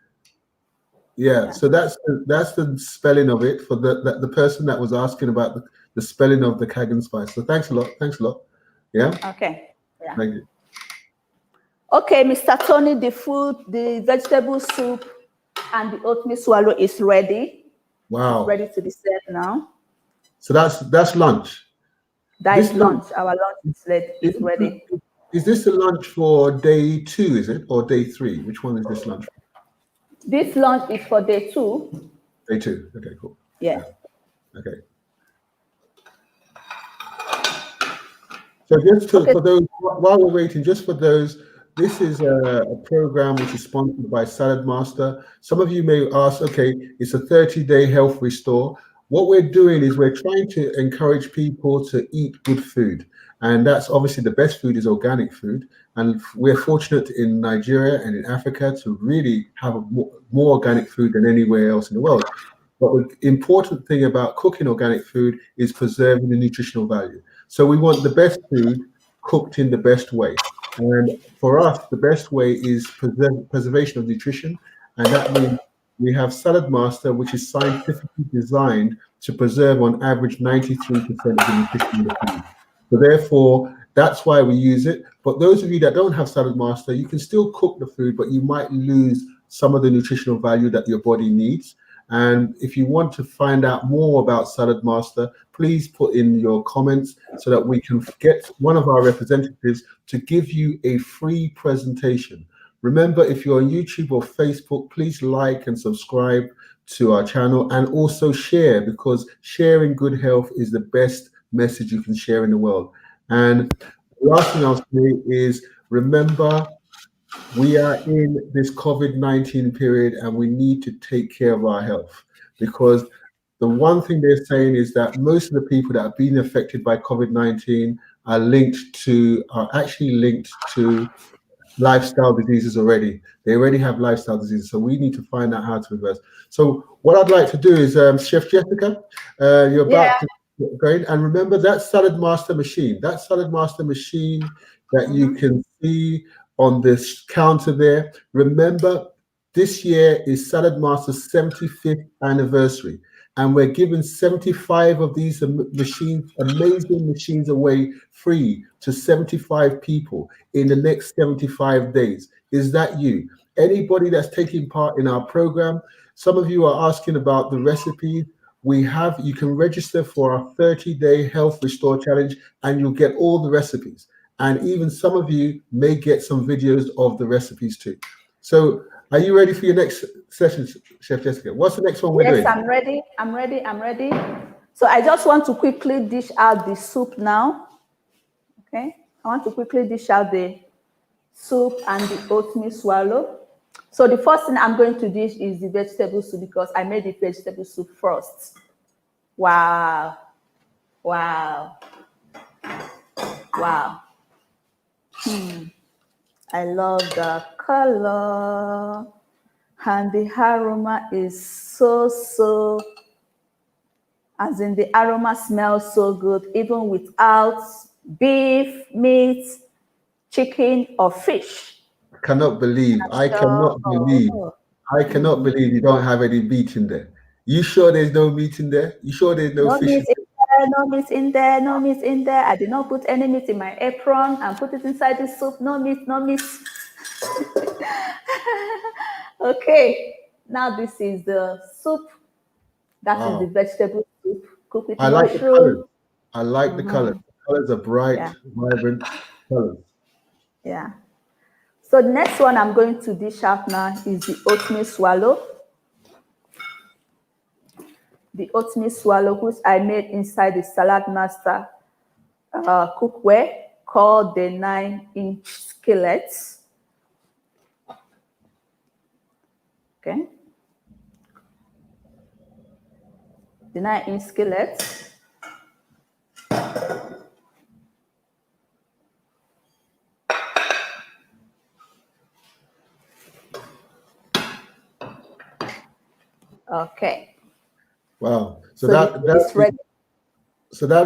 Yeah. So that's the spelling of it for the person that was asking about the spelling of the Cajun spice. So thanks a lot. Yeah. Okay. Yeah. Thank you. Okay, Mr. Tony, the vegetable soup and the oatmeal swallow is ready. Wow. It's ready to be served now. So that's lunch. That is lunch. Our lunch is ready. Is this the lunch for day 2, is it? Or day 3? Which one is this lunch for? This lunch is for day 2. Day 2. Okay, cool. Yeah. Okay. So just for those, while we're waiting, just for those, this is a program which is sponsored by Salad Master. Some of you may ask, okay, it's a 30-day health restore. What we're doing is we're trying to encourage people to eat good food. And that's obviously the best food is organic food. And we're fortunate in Nigeria and in Africa to really have more organic food than anywhere else in the world. But the important thing about cooking organic food is preserving the nutritional value. So we want the best food cooked in the best way. And for us, the best way is preservation of nutrition. And that means we have Salad Master, which is scientifically designed to preserve on average 93% of the nutrition in the food. So therefore, that's why we use it. But those of you that don't have Salad Master, you can still cook the food, but you might lose some of the nutritional value that your body needs. And if you want to find out more about Salad Master, please put in your comments so that we can get one of our representatives to give you a free presentation. Remember, if you're on YouTube or Facebook, please like and subscribe to our channel, and also share, because sharing good health is the best message you can share in the world. And the last thing I'll say is, remember, we are in this COVID-19 period and we need to take care of our health, because the one thing they're saying is that most of the people that have been affected by COVID-19 are actually linked to lifestyle diseases already. They already have lifestyle diseases, so we need to find out how to reverse. So what I'd like to do is, Chef Jessica, you're Yeah. about to go in, and remember that Salad Master machine, that you can see on this counter there. Remember, this year is Salad Master's 75th anniversary, and we're giving 75 of these amazing machines away free to 75 people in the next 75 days. Is that you? Anybody that's taking part in our program? Some of you are asking about the recipes. You can register for our 30-day health restore challenge and you'll get all the recipes. And even some of you may get some videos of the recipes too. So are you ready for your next session, Chef Jessica? What's the next one we're doing? Yes, I'm ready. I'm ready. So I just want to quickly dish out the soup now. Okay. I want to quickly dish out the soup and the oatmeal swallow. So the first thing I'm going to dish is the vegetable soup, because I made the vegetable soup first. Wow. Wow. Wow. I love the color. And the aroma is so, as in the aroma smells so good, even without beef, meat, chicken, or fish. I cannot believe you don't have any meat in there. You sure there's no meat in there? You sure there's no fish in there? No meat in there, no meat in there. I did not put any meat in my apron and put it inside the soup. No meat. Okay, now this is the soup. That is the vegetable soup. Cook with mushroom. I like the colors. The colors are bright, vibrant colors. Yeah. So the next one I'm going to dish out now is the oatmeal swallow. The oatmeal swallow, which I made inside the Salad Master cookware, called the 9-inch skillet. Okay. The 9-inch skillet. Okay. Wow. So that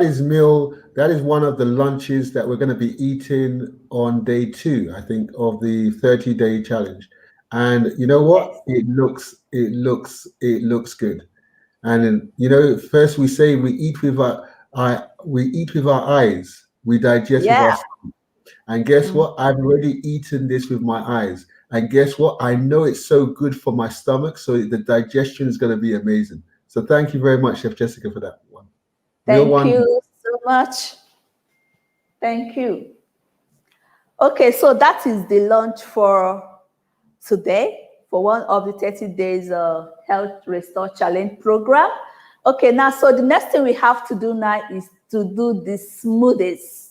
is one of the lunches that we're going to be eating on day 2, I think, of the 30-day challenge. And you know what? It looks good. And first we say we eat with our eyes, we digest with our stomach. And guess what? I've already eaten this with my eyes. And guess what? I know it's so good for my stomach, so the digestion is going to be amazing. So thank you very much, Chef Jessica, for that one. Thank you so much. Thank you. Okay, so that is the lunch for today, for one of the 30 days Health Restore Challenge program. Okay, now, so the next thing we have to do now is to do the smoothies.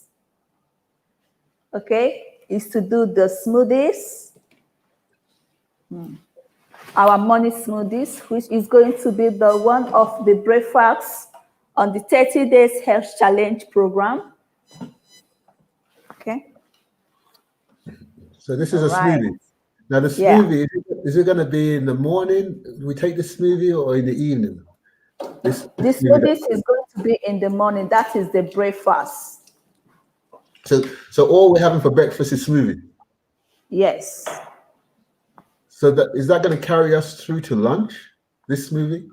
Okay, is to do the smoothies. Our morning smoothies, which is going to be the one of the breakfasts on the 30 days health challenge program. Okay. So this is a smoothie. Now the smoothie, is it going to be in the morning? We take the smoothie, or in the evening? This smoothie is going to be in the morning. That is the breakfast. So all we're having for breakfast is smoothie? Yes. So is that going to carry us through to lunch, this smoothie?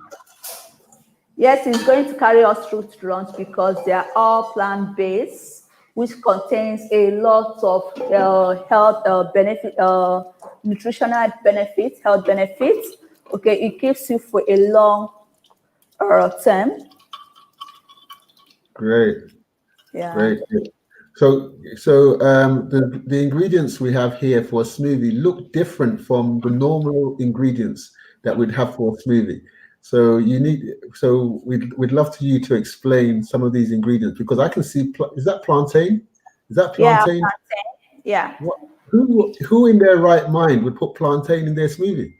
Yes, it's going to carry us through to lunch, because they are all plant-based, which contains a lot of health benefit, nutritional benefits, health benefits. Okay, it keeps you for a long term. Great. Yeah. Great. So the ingredients we have here for a smoothie look different from the normal ingredients that we'd have for a smoothie. So we'd love you to explain some of these ingredients, because I can see, is that plantain? Is that plantain? Yeah, plantain. Yeah. Who in their right mind would put plantain in their smoothie?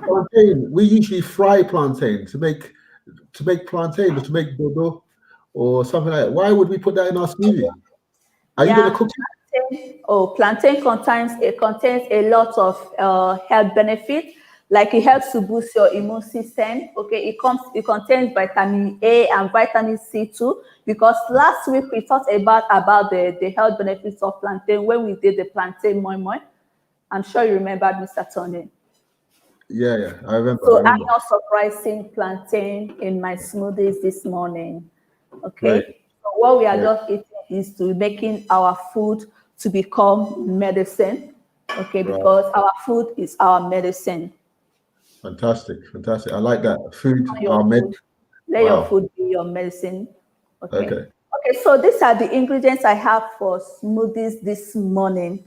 Plantain. We usually fry plantain to make plantain or to make dodo or something like that. Why would we put that in our smoothie? Are you going to Yeah, cook it? plantain contains a lot of health benefit. Like it helps to boost your immune system. Okay, it contains vitamin A and vitamin C too. Because last week we talked about the health benefits of plantain when we did the plantain moi moi. I'm sure you remembered, Mr. Tony. Yeah, yeah, I remember. I So I'm remember. not surprising plantain in my smoothies this morning. Great, Okay. So what we are great. just eating is to making our food to become medicine. Okay, Right. because our food is our medicine. Fantastic, fantastic. I like that. Food, Your our med. food. Let your Wow. food be your medicine. Okay. Okay. Okay, so these are the ingredients I have for smoothies this morning.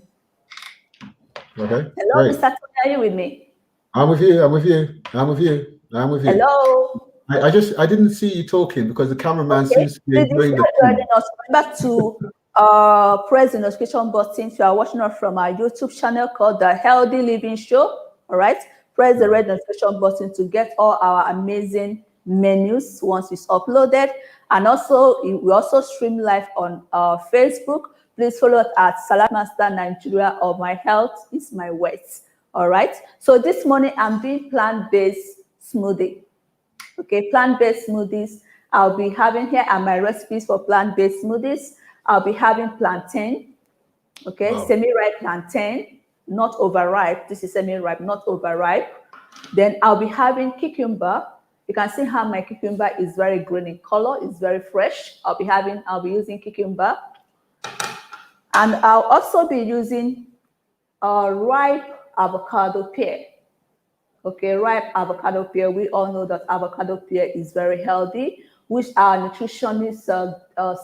Okay. Hello, Great. Mr. Tony, are you with me? I'm with you. I'm with you. I'm with you. I'm with you. Hello. I didn't see you talking because the cameraman Okay. seems to be Please, if enjoying you the are food. joining us, remember to press the notification button. If you are watching us from our YouTube channel called The Healthy Living Show, all right? Press the red notification button to get all our amazing menus once it's uploaded. And also, we also stream live on Facebook. Please follow us at Salad Master Nigeria or My Health is My Wealth. All right. So this morning I'm doing plant-based smoothie. Okay, plant-based smoothies. I'll be having here are my recipes for plant-based smoothies. I'll be having plantain, okay, Wow. semi-ripe plantain, not overripe. This is semi-ripe, not overripe. Then I'll be having cucumber. You can see how my cucumber is very green in color. It's very fresh. I'll be using cucumber. And I'll also be using ripe avocado pear. Okay, ripe avocado pear. We all know that avocado pear is very healthy, which our nutritionist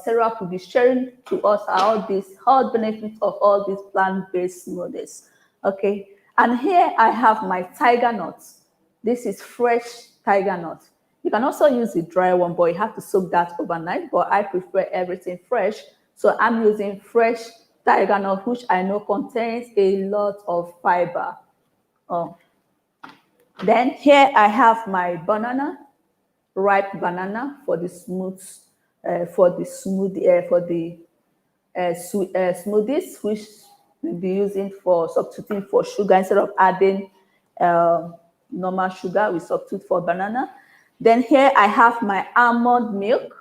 Sarah will be sharing to us all these health benefits of all these plant-based smoothies. Okay, and here I have my tiger nuts. This is fresh tiger nut. You can also use the dry one, but you have to soak that overnight. But I prefer everything fresh, so I'm using fresh tiger nut, which I know contains a lot of fiber. Oh. Then here I have my banana, ripe banana for the smoothies, smoothies, which we'll be using for substituting for sugar instead of adding normal sugar. We substitute for banana. Then here I have my almond milk,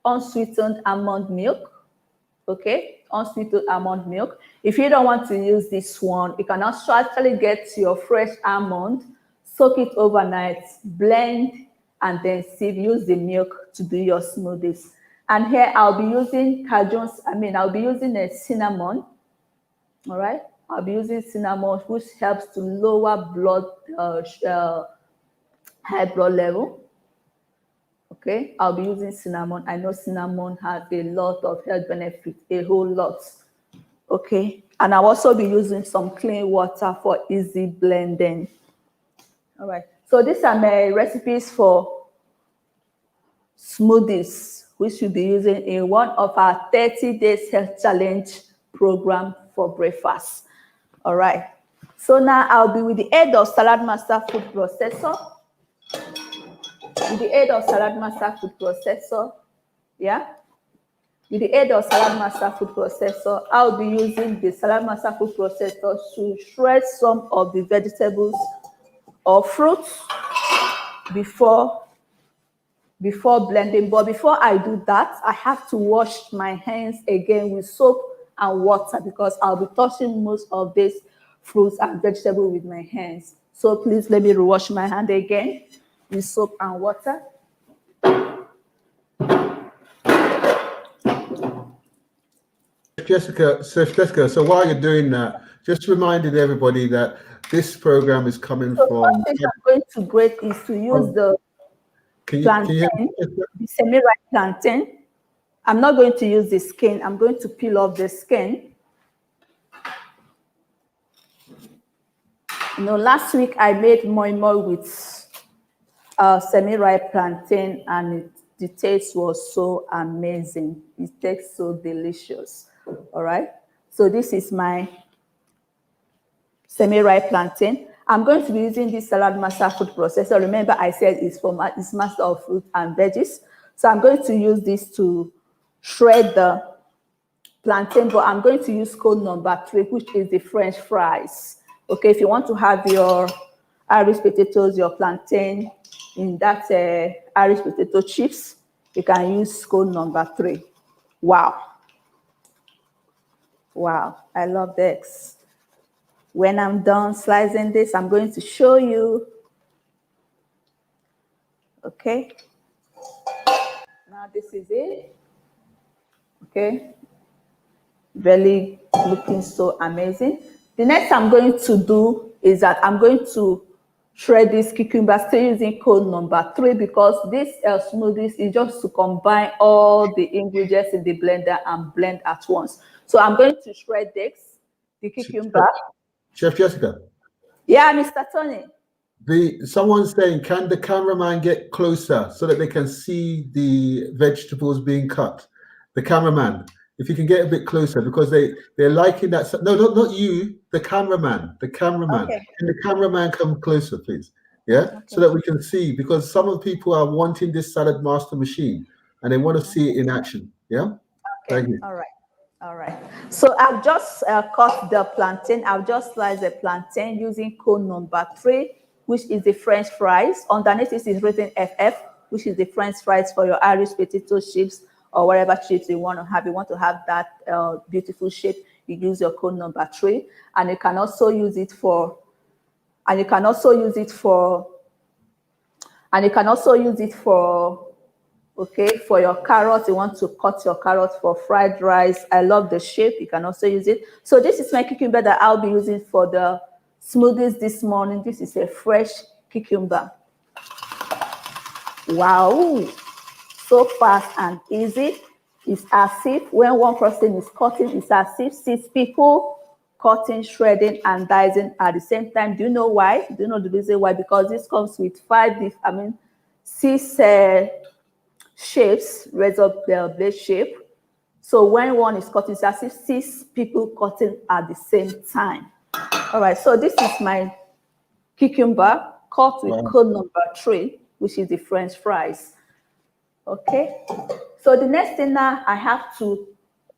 unsweetened almond milk. Okay, unsweetened almond milk. If you don't want to use this one, you can also actually get your fresh almond, soak it overnight, blend, and then use the milk to do your smoothies. And here I'll be using I'll be using a cinnamon. All right, I'll be using cinnamon, which helps to lower high blood level. Okay, I'll be using cinnamon. I know cinnamon has a lot of health benefits, a whole lot. Okay, and I'll also be using some clean water for easy blending. All right, so these are my recipes for smoothies, which we'll be using in one of our 30 days health challenge program for breakfast. All right, so now I'll be with the aid of Salad Master Food Processor. With the aid of Salad Master Food Processor, yeah? With the aid of Salad Master Food Processor, I'll be using the Salad Master Food Processor to shred some of the vegetables or fruits before blending. But before I do that, I have to wash my hands again with soap and water because I'll be touching most of these fruits and vegetables with my hands. So please let me wash my hand again with soap and water. Jessica, so while you're doing that, just reminding everybody that this program is coming So from. what thing I'm going to grate is to use the Can you hear plantain, me? the semi-ripe plantain. I'm not going to use the skin. I'm going to peel off the skin. You know, last week I made moi moi with semi-ripe plantain, and the taste was so amazing. It tastes so delicious. All right. So this is my semi-ripe plantain. I'm going to be using this salad master food processor. Remember, I said it's master of fruit and veggies. So I'm going to use this to shred the plantain, but I'm going to use code number 3, which is the French fries. Okay, if you want to have your Irish potatoes, your plantain in that Irish potato chips, you can use code number 3. Wow. Wow, I love this. When I'm done slicing this, I'm going to show you. Okay. Now this is it. Okay. Really looking so amazing. The next I'm going to do is that I'm going to shred this cucumber, still using code number 3, because this smoothies is just to combine all the ingredients in the blender and blend at once. So I'm going to shred this, the cucumber. Chef Jessica. Yeah, Mr. Tony. Someone's saying, can the cameraman get closer so that they can see the vegetables being cut? The cameraman, if you can get a bit closer, because they're liking that. No, not you, the cameraman. The cameraman. Okay. Can the cameraman come closer, please? Yeah, okay. So that we can see, because some of people are wanting this salad master machine and they want to see it in action. Yeah. Okay. Thank you. All right. All right. So I've just cut the plantain. I've just sliced the plantain using code number 3, which is the French fries. Underneath it is written FF, which is the French fries for your Irish potato chips or whatever chips you want to have. You want to have that beautiful shape, you use your code number 3. And you can also use it for, okay, for your carrots. You want to cut your carrots for fried rice. I love the shape. You can also use it. So this is my cucumber that I'll be using for the smoothies this morning. This is a fresh cucumber. Wow, so fast and easy. It's as if when one person is cutting, it's as if 6 people cutting, shredding, and dicing at the same time. Do you know why? Do you know the reason why? Because this comes with 6 shapes, razor blade shape. So when one is cutting, it's as if 6 people cutting at the same time. All right, so this is my cucumber cut with code number 3, which is the French fries. Okay, so the next thing now I have to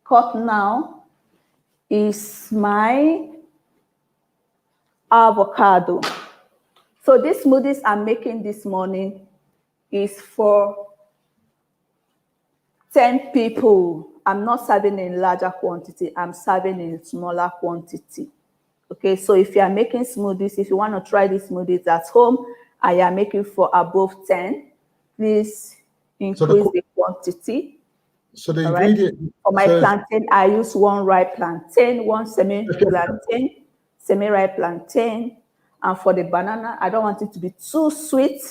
cut now is my avocado. So this smoothies I'm making this morning is for 10 people. I'm not serving in larger quantity. I'm serving in smaller quantity. Okay, so if you are making smoothies, if you want to try these smoothies at home, I am making for above 10. Please increase the quantity. So the ingredient, right? For my plantain, I use 1 ripe plantain, 1 semi-ripe plantain. And for the banana, I don't want it to be too sweet.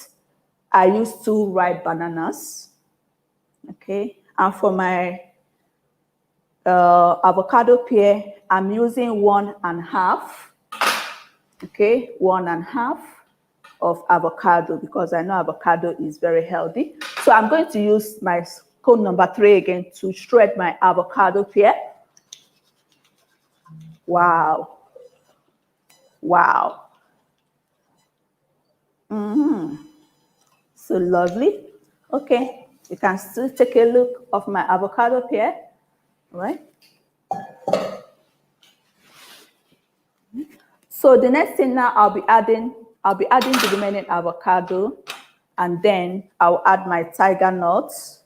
I use 2 ripe bananas. Okay, and for my avocado pear, I'm using 1.5. Okay, 1.5 of avocado, because I know avocado is very healthy. So I'm going to use my code number 3 again to shred my avocado pear. Wow. Wow. So lovely. Okay, you can still take a look of my avocado pear, right? So the next thing now I'll be adding the remaining avocado, and then I'll add my tiger nuts.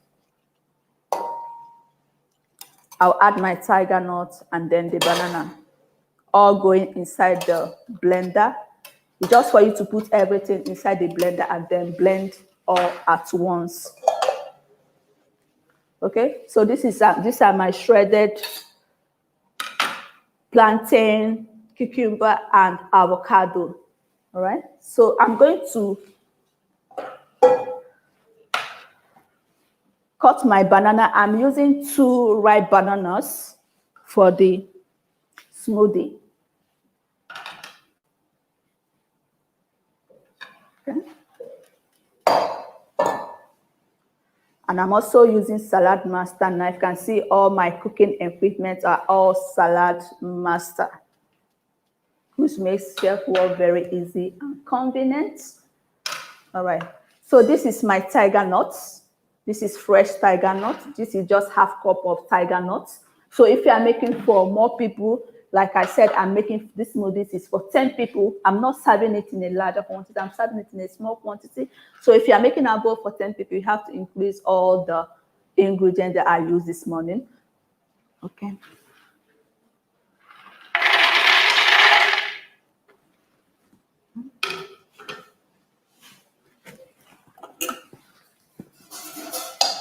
I'll add my tiger nuts and then the banana, all going inside the blender. It's just for you to put everything inside the blender and then blend all at once. Okay, so these are my shredded plantain, cucumber, and avocado. All right, so I'm going to cut my banana. I'm using 2 ripe bananas for the smoothie. Okay. And I'm also using Salad Master. Now you can see all my cooking equipment are all Salad Master, which makes chef work very easy and convenient. All right. So this is my tiger nuts. This is fresh tiger nuts. This is just half cup of tiger nuts. So if you are making for more people, like I said, I'm making this smoothie is for 10 people. I'm not serving it in a larger quantity. I'm serving it in a small quantity. So if you are making a bowl for 10 people, you have to increase all the ingredients that I used this morning. Okay.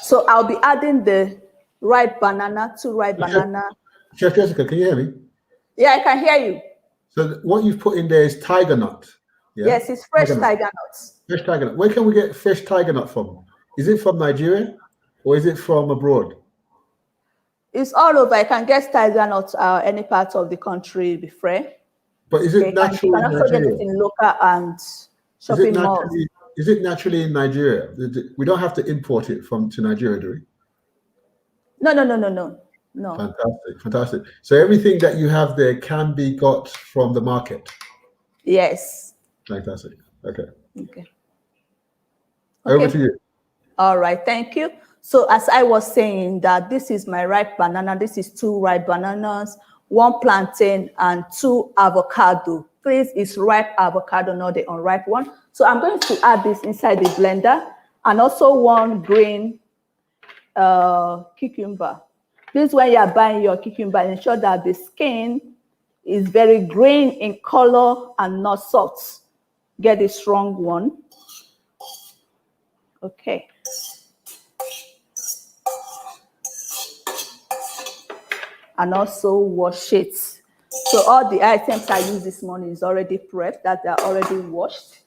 So I'll be adding the ripe banana, 2 ripe banana. Chef Jessica, can you hear me? Yeah, I can hear you. So what you've put in there is tiger nut. Yeah? Yes, it's fresh tiger nuts. Fresh tiger nut. Where can we get fresh tiger nut from? Is it from Nigeria or is it from abroad? It's all over. You can get tiger nuts any part of the country be free. But is it naturally you can also get it in local and shopping malls. Is it naturally in Nigeria? We don't have to import it to Nigeria, do we? No. Fantastic, fantastic. So everything that you have there can be got from the market? Yes. Fantastic. Okay. Okay. Over to you. All right, thank you. So as I was saying that this is my ripe banana, this is 2 ripe bananas, 1 plantain, and 2 avocado. Please, it's ripe avocado, not the unripe one. So I'm going to add this inside the blender, and also 1 green cucumber. Please, when you are buying your cucumber, ensure that the skin is very green in color and not soft. Get a strong one. Okay. And also wash it. So all the items I used this morning is already prepped, that they are already washed.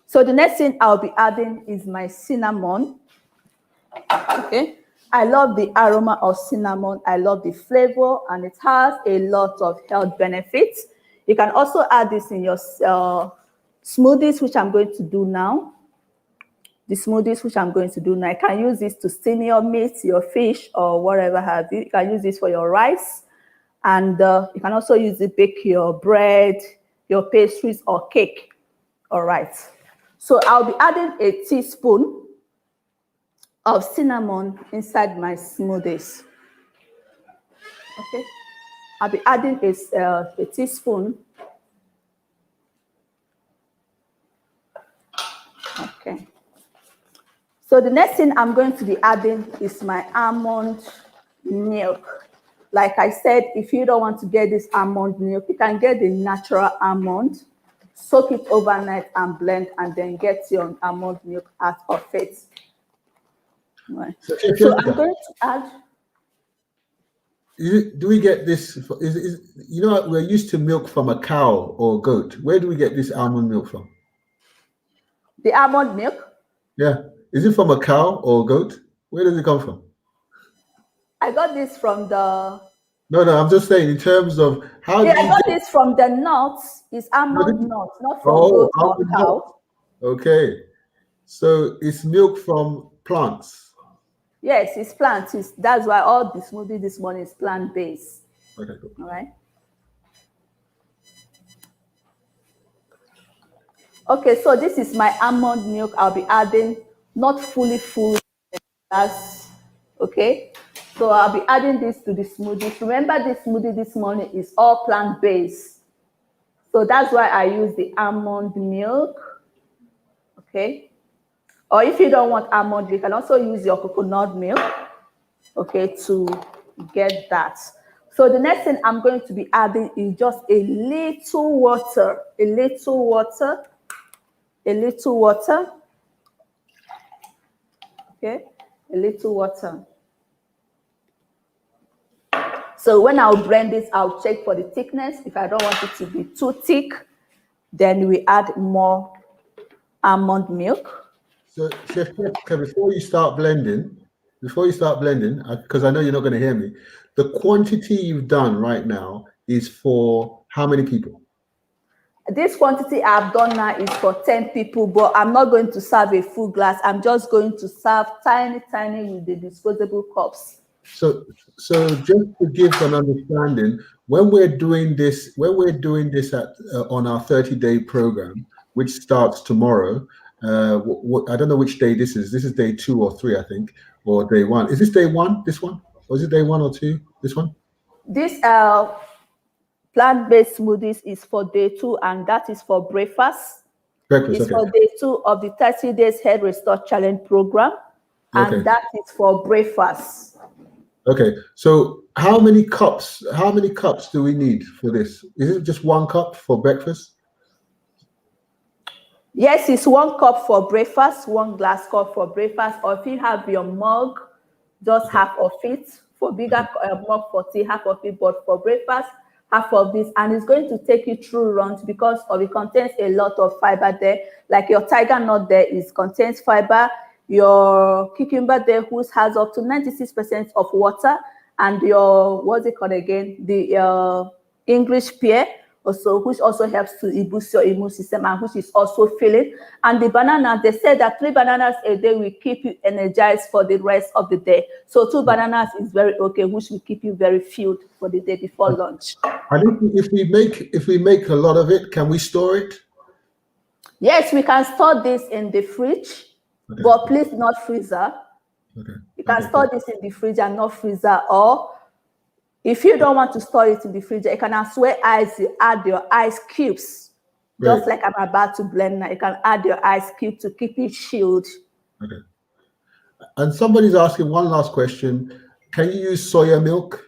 So the next thing I'll be adding is my cinnamon. Okay. I love the aroma of cinnamon. I love the flavor, and it has a lot of health benefits. You can also add this in your smoothies, which I'm going to do now. The smoothies, which I'm going to do now. You can use this to steam your meat, your fish, or whatever have you. You can use this for your rice. And you can also use it to bake your bread, your pastries, or cake. All right. So I'll be adding a teaspoon of cinnamon inside my smoothies. Okay. I'll be adding a teaspoon. Okay. So the next thing I'm going to be adding is my almond milk. Like I said, if you don't want to get this almond milk, you can get the natural almond, soak it overnight and blend, and then get your almond milk out of it. Right. So I'm going to add. Do we get this? You know, we're used to milk from a cow or a goat. Where do we get this almond milk from? The almond milk? Yeah. Is it from a cow or a goat? Where does it come from? I got this from the... No, I'm just saying in terms of how... Yeah, I got this from the nuts. It's almond nuts, not from goat or cow. Okay. So it's milk from plants. Yes, it's plants. That's why all the smoothie this morning is plant-based. Okay, cool. All right. Okay, so this is my almond milk. I'll be adding not fully full. That's okay. So I'll be adding this to the smoothie. Remember, this smoothie this morning is all plant-based. So that's why I use the almond milk. Okay. Or if you don't want almond, you can also use your coconut milk, okay, to get that. So the next thing I'm going to be adding is just a little water, okay, a little water. So when I'll blend this, I'll check for the thickness. If I don't want it to be too thick, then we add more almond milk. So, Chef, before you start blending, because I know you're not going to hear me, the quantity you've done right now is for how many people? This quantity I've done now is for 10 people, but I'm not going to serve a full glass. I'm just going to serve tiny with the disposable cups. So just to give an understanding, when we're doing this at on our 30-day program, which starts tomorrow, I don't know which day this is. This is day 2 or 3, I think, or day 1. Is this day 1? This one, or is it day 1 or 2? This one. This plant-based smoothies is for day 2, and that is for breakfast. It's Okay. for day 2 of the 30 days Head Restore Challenge program, and Okay. that is for breakfast. Okay, so how many cups do we need for this? Is it just 1 cup for breakfast? Yes, it's 1 cup for breakfast, 1 glass cup for breakfast, or if you have your mug, just half of it. For bigger mug for tea, half of it, but for breakfast, half of this. And it's going to take you through lunch because it contains a lot of fiber there. Like your tiger nut there contains fiber. Your cucumber there, which has up to 96% of water, and your, what's it called again? The English pear, which also helps to boost your immune system and which is also filling. And the banana, they said that 3 bananas a day will keep you energized for the rest of the day. So 2 bananas is very okay, which will keep you very filled for the day before lunch. And if we make a lot of it, can we store it? Yes, we can store this in the fridge. Okay. But please not freezer. Okay. You can store this in the fridge and not freezer. Or if you don't want to store it in the fridge, you can as well add your ice cubes. Right. Just like I'm about to blend now, you can add your ice cube to keep it chilled. Okay. And somebody's asking one last question. Can you use soya milk?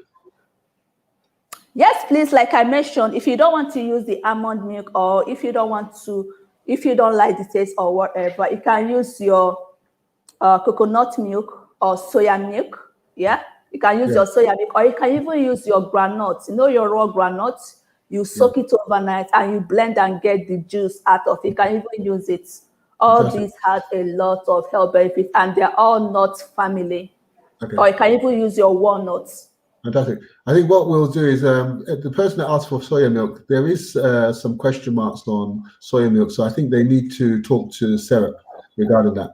Yes, please. Like I mentioned, if you don't want to use the almond milk, or if you don't like the taste or whatever, you can use your coconut milk or soya milk. Yeah, you can use your soya milk, or you can even use your groundnuts. You know, your raw groundnuts, you soak it overnight and you blend and get the juice out of it. You can even use it. All these have a lot of health benefits, and they're all nut family. Okay. Or you can even use your walnuts. Fantastic. I think what we'll do is the person that asked for soya milk, there is some question marks on soya milk, so I think they need to talk to Sarah regarding that.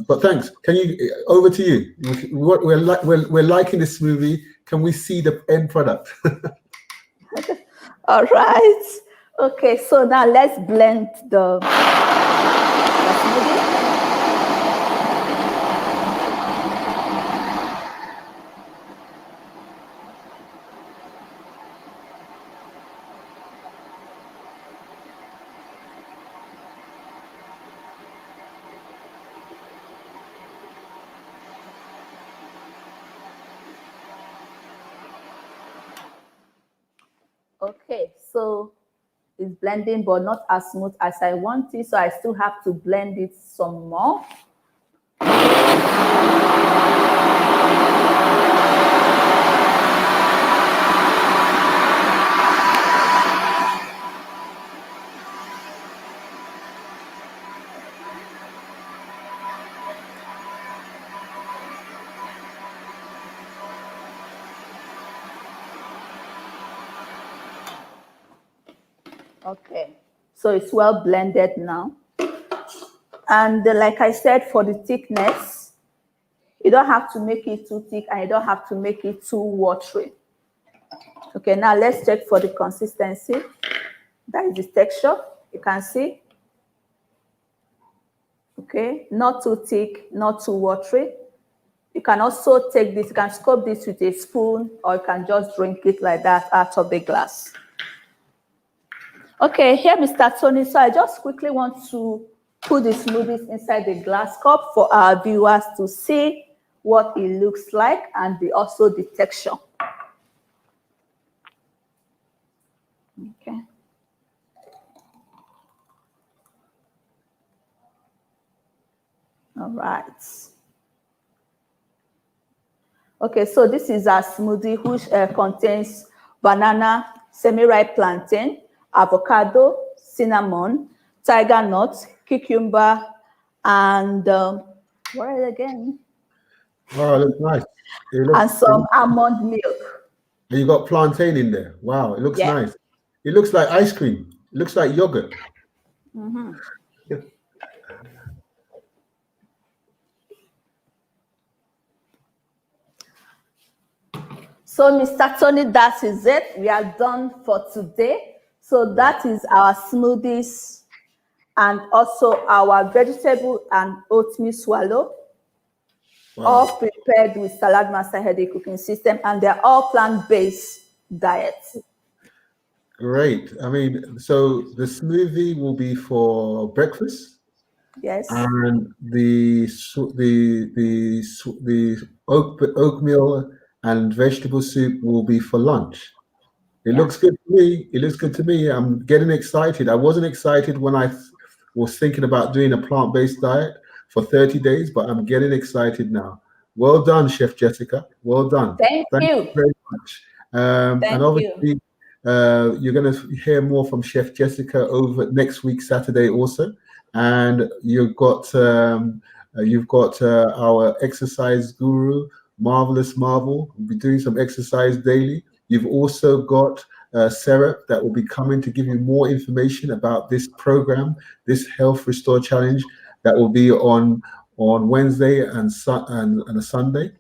But thanks. Can you over to you? We're liking this smoothie. Can we see the end product? All right. Okay. So now let's blend the smoothie. Okay, so it's blending, but not as smooth as I want it, so I still have to blend it some more. Okay, so it's well blended now. And like I said, for the thickness, you don't have to make it too thick and you don't have to make it too watery. Okay, now let's check for the consistency. That is the texture, you can see. Okay, not too thick, not too watery. You can also take this, you can scoop this with a spoon, or you can just drink it like that out of the glass. Okay, here, Mr. Tony. So I just quickly want to put the smoothies inside the glass cup for our viewers to see what it looks like and also the texture. Okay. All right. Okay, so this is a smoothie which contains banana, semi-ripe plantain, avocado, cinnamon, tiger nuts, cucumber, and what is it again? Wow, it looks nice. And some almond milk. And you got plantain in there. Wow, it looks nice. It looks like ice cream. looks like yogurt. So, Mr. Tony, that is it. We are done for today. So that is our smoothies and also our vegetable and oatmeal swallow. Wow. All prepared with Salad Master Headache cooking system, and they're all plant-based diets. Great. I mean, so the smoothie will be for breakfast. Yes. And the oatmeal and vegetable soup will be for lunch. It looks good to me. It looks good to me. I'm getting excited. I wasn't excited when I was thinking about doing a plant-based diet for 30 days, but I'm getting excited now. Well done, Chef Jessica. Well done. Thank you very much. And obviously, you're going to hear more from Chef Jessica over next week, Saturday also. And you've got our exercise guru, Marvelous Marvel. We'll be doing some exercise daily. You've also got Sarah that will be coming to give you more information about this program, this Health Restore Challenge that will be on Wednesday and a Sunday.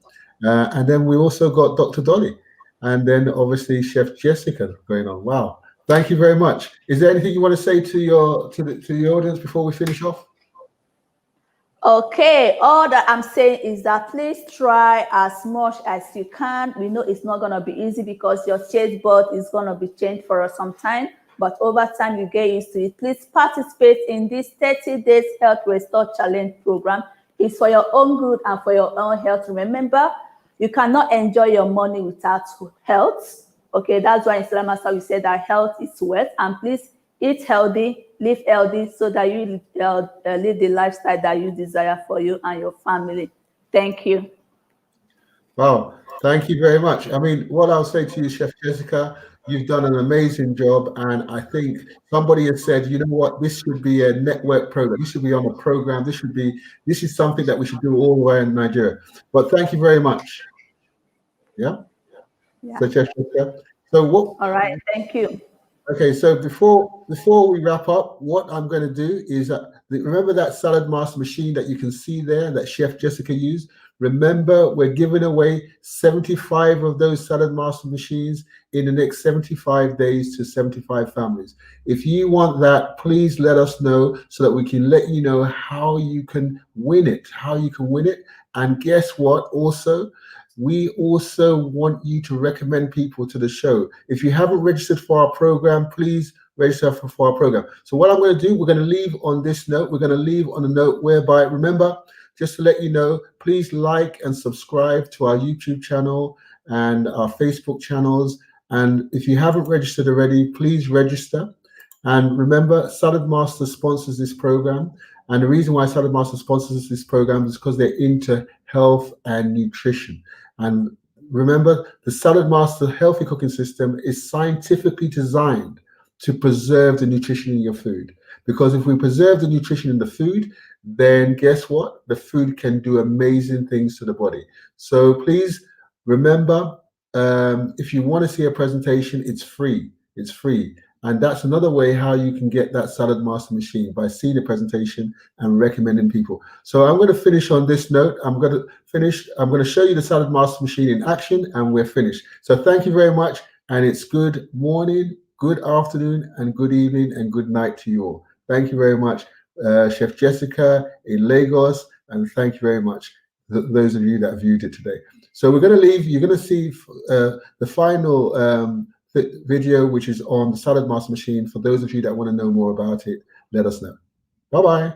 And then we also got Dr. Dolly, and then obviously Chef Jessica going on. Wow. Thank you very much. Is there anything you want to say to the audience before we finish off? Okay, all that I'm saying is that please try as much as you can. We know it's not going to be easy because your taste bud is going to be changed for some time, but over time you get used to it. Please participate in this 30 days Health Restore Challenge program. It's for your own good and for your own health. Remember, you cannot enjoy your money without health. Okay, that's why in Salad Master we say that health is wealth, and please eat healthy, live healthy, so that you live the lifestyle that you desire for you and your family. Thank you. Wow, thank you very much. I mean, what I'll say to you, Chef Jessica, you've done an amazing job, and I think somebody has said, you know what, this should be a network program. This should be on a program. This is something that we should do all the way in Nigeria. But thank you very much. Yeah. So, Chef Jessica. So what? All right. Thank you. Okay, so before we wrap up, what I'm going to do is remember that Salad Master machine that you can see there that Chef Jessica used. Remember, we're giving away 75 of those Salad Master machines in the next 75 days to 75 families. If you want that, please let us know so that we can let you know how you can win it, And guess what? Also, we also want you to recommend people to the show. If you haven't registered for our program, please register for our program. So what I'm going to do, we're going to leave on this note. We're going to leave on a note whereby, remember, just to let you know, please like and subscribe to our YouTube channel and our Facebook channels. And if you haven't registered already, please register. And remember, Salad Master sponsors this program. And the reason why Salad Master sponsors this program is because they're into health and nutrition. And remember, the Salad Master Healthy Cooking System is scientifically designed to preserve the nutrition in your food. Because if we preserve the nutrition in the food, then guess what? The food can do amazing things to the body. So please remember, if you want to see a presentation, it's free. It's free. And that's another way how you can get that Salad Master machine, by seeing the presentation and recommending people. So I'm going to finish on this note. I'm going to show you the Salad Master machine in action, and we're finished. So thank you very much. And it's good morning, good afternoon, and good evening, and good night to you all. Thank you very much, Chef Jessica in Lagos. And thank you very much, those of you that viewed it today. So we're going to leave. You're going to see the final video, which is on the Salad Master machine. For those of you that want to know more about it, let us know. Bye-bye.